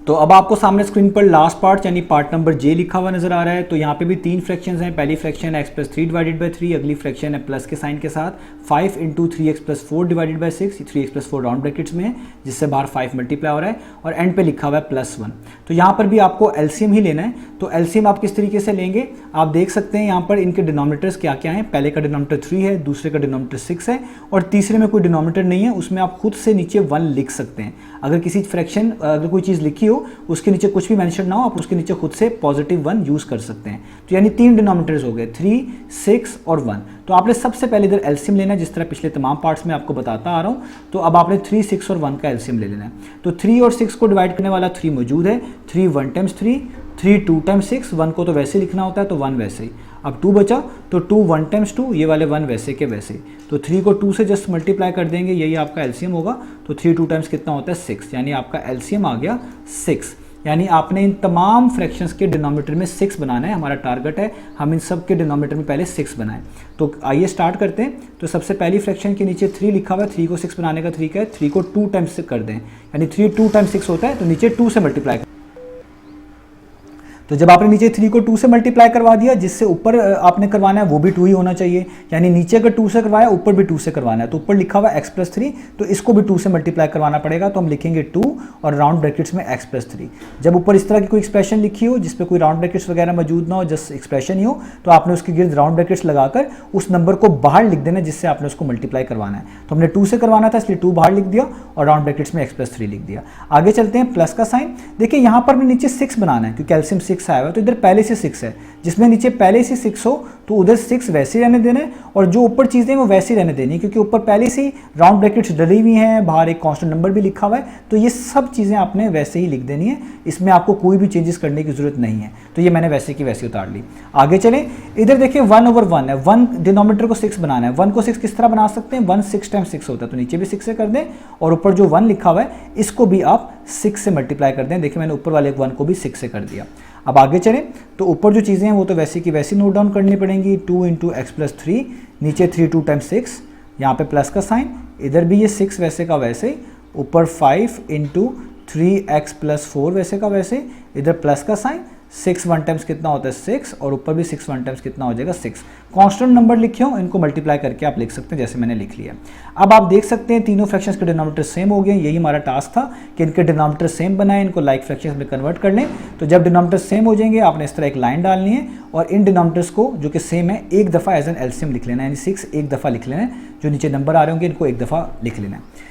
तो अब आपको सामने स्क्रीन पर लास्ट पार्ट यानी पार्ट नंबर जे लिखा हुआ नजर आ रहा है। तो यहाँ पे भी 3 फ्रैक्शंस हैं, पहली फ्रैक्शन है x+3/3, अगली फ्रैक्शन है प्लस के साइन के साथ 5 × 3x+4/6, 3x+4 राउंड ब्रैकेट्स में है, जिससे बाहर 5 मल्टीप्लाई हो रहा है, और एंड पे लिखा हुआ है +1। तो यहाँ पर भी आपको एलसीएम ही लेना है। तो एलसीएम आप किस तरीके से लेंगे, आप देख सकते हैं यहाँ पर इनके डिनोमिनेटर्स क्या क्या हैं। पहले का डिनोमिनेटर 3 है, दूसरे का डिनोमिनेटर 6 है, और तीसरे में कोई डिनोमिनेटर नहीं है, उसमें आप खुद से नीचे 1 लिख सकते हैं। अगर किसी फ्रैक्शन अगर कोई चीज़ लिखी हो उसके नीचे कुछ भी मेंशन ना हो, आप उसके नीचे खुद से +1 यूज़ कर सकते हैं। तो यानी 3 डिनोमिनेटर्स हो गए, 3, 6 और 1। तो आपने सबसे पहले इधर एलसीएम लेना है, जिस तरह पिछले तमाम पार्ट्स में आपको बताता आ रहा हूँ। तो अब आपने 3, 6 और 1 का एलसीएम ले लेना है। तो 3 और 6 को डिवाइड करने वाला 3 मौजूद है, 3 1 टाइम्स 3, 3 2 टाइम्स 6, 1 को तो वैसे लिखना होता है तो 1 वैसे ही। अब 2 बचा तो 2 1 टाइम्स 2, ये वाले 1 वैसे के वैसे ही। तो 3 को 2 से जस्ट मल्टीप्लाई कर देंगे, यही आपका एलसीएम होगा। तो 3 2 टाइम्स कितना होता है 6, यानी आपका एलसीएम आ गया 6। यानी आपने इन तमाम फ्रैक्शंस के डिनोमिनेटर में 6 बनाना है, हमारा टारगेट है हम इन सब के डिनोमिनेटर में पहले 6 बनाएं। तो आइए स्टार्ट करते हैं। तो सबसे पहली फ्रैक्शन के नीचे 3 लिखा हुआ है, 3 को 6 बनाने का तरीका है 3 को 2 टाइम्स से कर दें, यानी 3 2 टाइम्स 6 होता है, तो नीचे 2 से मल्टीप्लाई। तो जब आपने नीचे 3 को 2 से मल्टीप्लाई करवा दिया, जिससे ऊपर आपने करवाना है वो भी 2 ही होना चाहिए, यानी नीचे अगर 2 से करवाया ऊपर भी 2 से करवाना है। तो ऊपर लिखा हुआ x + 3, तो इसको भी 2 से मल्टीप्लाई करवाना पड़ेगा, तो हम लिखेंगे 2 और राउंड ब्रैकेट्स में x + 3। जब ऊपर इस तरह की कोई एक्सप्रेशन लिखी हो जिस पे कोई राउंड ब्रैकेट्स वगैरह मौजूद ना हो, जस्ट एक्सप्रेशन ही हो, तो आपने उसके गिर्द राउंड ब्रैकेट्स लगाकर उस नंबर को बाहर लिख देना जिससे आपने उसको मल्टीप्लाई करवाना है। तो हमने 2 से करवाना था इसलिए 2 बाहर लिख दिया और राउंड ब्रैकेट्स में x + 3 लिख दिया। आगे चलते हैं, प्लस का साइन। देखिए यहाँ पर नीचे 6 बनाना है क्योंकि कैल्शियम 6 आया हुआ है, तो इधर पहले से 6 है, जिसमें नीचे पहले से 6 हो तो उधर 6 वैसे ही रहने देना है और जो ऊपर चीज़ें वो वैसे ही रहने देनी है, क्योंकि ऊपर पहले से ही राउंड ब्रैकेट्स डली हुई हैं, बाहर एक कांस्टेंट नंबर भी लिखा हुआ है, तो ये सब चीज़ें आपने वैसे ही लिख देनी है, इसमें आपको कोई भी चेंजेस करने की जरूरत नहीं है। तो ये मैंने वैसे की वैसे उतार ली। आगे चलें, इधर देखिए 1/1 है, 1 डिनोमिनेटर को 6 बनाना है। 1 को 6 किस तरह बना सकते हैं, 1 6 टाइम्स 6 होता है, तो नीचे भी 6 से कर दें और ऊपर जो 1 लिखा हुआ है इसको भी आप 6 से मल्टीप्लाई कर दें। देखिए मैंने ऊपर वाले 1 को भी 6 से कर दिया। अब आगे चलें, तो ऊपर जो चीज़ें हैं वो तो वैसी की वैसी नोट डाउन करनी पड़ेंगी। 2 × x + 3, नीचे 3 2 टाइम्स 6, यहाँ पे प्लस का साइन, इधर भी ये 6 वैसे का वैसे, ऊपर 5 × 3x + 4 वैसे का वैसे, इधर प्लस का साइन, 6 1 टाइम्स कितना होता है 6, और ऊपर भी 6 1 टाइम्स कितना हो जाएगा 6। कांस्टेंट नंबर लिखे हो इनको मल्टीप्लाई करके आप लिख सकते हैं जैसे मैंने लिख लिया। अब आप देख सकते हैं तीनों फ्रैक्शंस के डिनोमिनेटर सेम हो गए। यही हमारा टास्क था कि इनके डिनोमिनेटर सेम बनाएं, इनको लाइक फ्रैक्शंस में कन्वर्ट कर लें। तो जब डिनोमिनेटर सेम हो जाएंगे आपने इस तरह एक लाइन डालनी है और इन डिनोमिनेटर्स को जो कि सेम है एक दफ़ा एज एन एलसीएम लिख लेना है, यानी 6 एक दफ़ा लिख लेना है, जो नीचे नंबर आ रहे होंगे इनको एक दफ़ा लिख लेना है।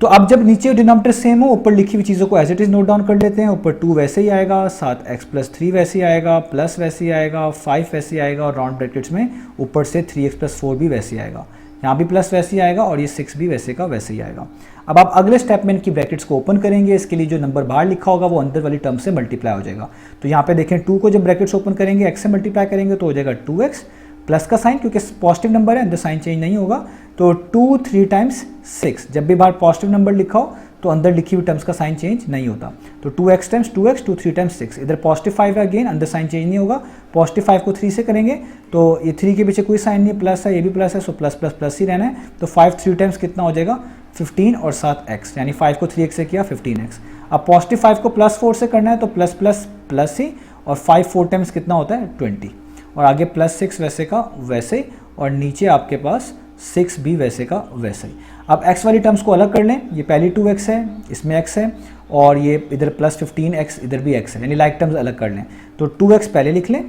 तो अब जब नीचे डिनोमिनेटर सेम हो, ऊपर लिखी हुई चीज़ों को as it is note down कर लेते हैं। ऊपर 2 वैसे ही आएगा, साथ x + 3 वैसे ही आएगा, प्लस वैसे ही आएगा, 5 वैसे ही आएगा और राउंड ब्रैकेट्स में ऊपर से 3x + 4 भी वैसे ही आएगा, यहाँ भी प्लस वैसे ही आएगा और ये 6 भी वैसे का वैसे ही आएगा। अब आप अगले स्टेप में इनकी ब्रैकेट्स को ओपन करेंगे, इसके लिए जो नंबर बाहर लिखा होगा वो अंदर वाली टर्म से मल्टीप्लाई हो जाएगा। तो यहाँ पे देखें 2 को जब ब्रैकेट्स ओपन करेंगे x से मल्टीप्लाई करेंगे तो हो जाएगा 2x, प्लस का साइन क्योंकि पॉजिटिव नंबर है अंदर साइन चेंज नहीं होगा, तो 2 3 टाइम्स 6। जब भी बाहर पॉजिटिव नंबर लिखा हो तो अंदर लिखी हुई टर्म्स का साइन चेंज नहीं होता। तो 2x टाइम्स 2x, 2 3 टाइम्स 6, इधर पॉजिटिव 5 है, अगेन अंदर साइन चेंज नहीं होगा। पॉजिटिव 5 को 3 से करेंगे तो ये 3 के पीछे कोई साइन नहीं है, प्लस है, ये भी प्लस है, सो प्लस प्लस प्लस ही रहना है। तो 5 3 टाइम्स कितना हो जाएगा 15 और साथ x, यानी 5 को 3x से किया 15x। अब पॉजिटिव 5 को प्लस 4 से करना है तो प्लस प्लस प्लस ही, और 5 4 टाइम्स कितना होता है 20, और आगे प्लस 6 वैसे का वैसे, और नीचे आपके पास 6 भी वैसे का वैसे ही। अब x वाली टर्म्स को अलग कर लें, ये पहली 2x है, इसमें x है, और ये इधर प्लस 15x, इधर भी x है, यानी लाइक टर्म्स अलग कर लें। तो 2x पहले लिख लें,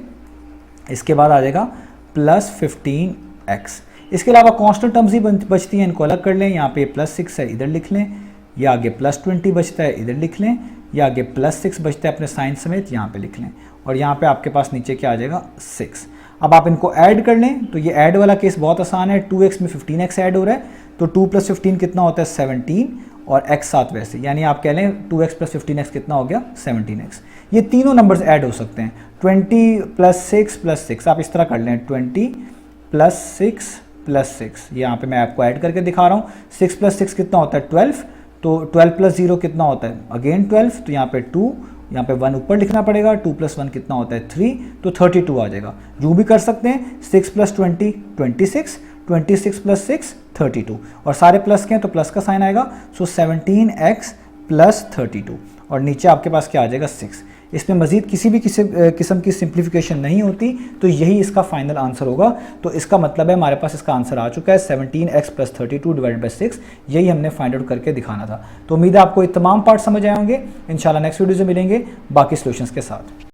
इसके बाद आ जाएगा प्लस 15x। इसके अलावा कांस्टेंट टर्म्स ही बचती हैं, इनको अलग कर लें। यहाँ पे प्लस 6 है, इधर लिख लें, ये आगे प्लस 20 बचता है, इधर लिख लें, ये आगे प्लस 6 बचता है अपने साइन समेत, यहाँ पे लिख लें, और यहाँ पे आपके पास नीचे क्या आ जाएगा 6। अब आप इनको ऐड कर लें, तो ये ऐड वाला केस बहुत आसान है। 2x में 15x ऐड हो रहा है, तो 2 + 15 कितना होता है 17, और x साथ वैसे, यानी आप कह लें 2x + 15x कितना हो गया 17x। ये तीनों नंबर्स ऐड हो सकते हैं, 20 + 6 + 6, आप इस तरह कर लें 20 + 6 + 6। यहाँ पे मैं आपको ऐड करके दिखा रहा हूँ। 6 + 6 कितना होता है 12, तो 12 + 0 कितना होता है अगेन 12, तो यहाँ पे 2, यहाँ पे 1 ऊपर लिखना पड़ेगा, 2 + 1 कितना होता है 3, तो 32 आ जाएगा। यूँ भी कर सकते हैं 6 + 20 26, 26 + 6 32, और सारे प्लस के हैं तो प्लस का साइन आएगा, सो 17x + 32, और नीचे आपके पास क्या आ जाएगा 6। इसमें मजीद किसी भी किस्म की सिंप्लीफिकेशन नहीं होती, तो यही इसका फाइनल आंसर होगा। तो इसका मतलब है हमारे पास इसका आंसर आ चुका है 17x + 32 / 6। यही हमने फाइंड आउट करके दिखाना था। तो उम्मीद है आपको ये तमाम पार्ट समझ आए होंगे। इंशाल्लाह नेक्स्ट वीडियो से मिलेंगे बाकी सॉल्यूशंस के साथ।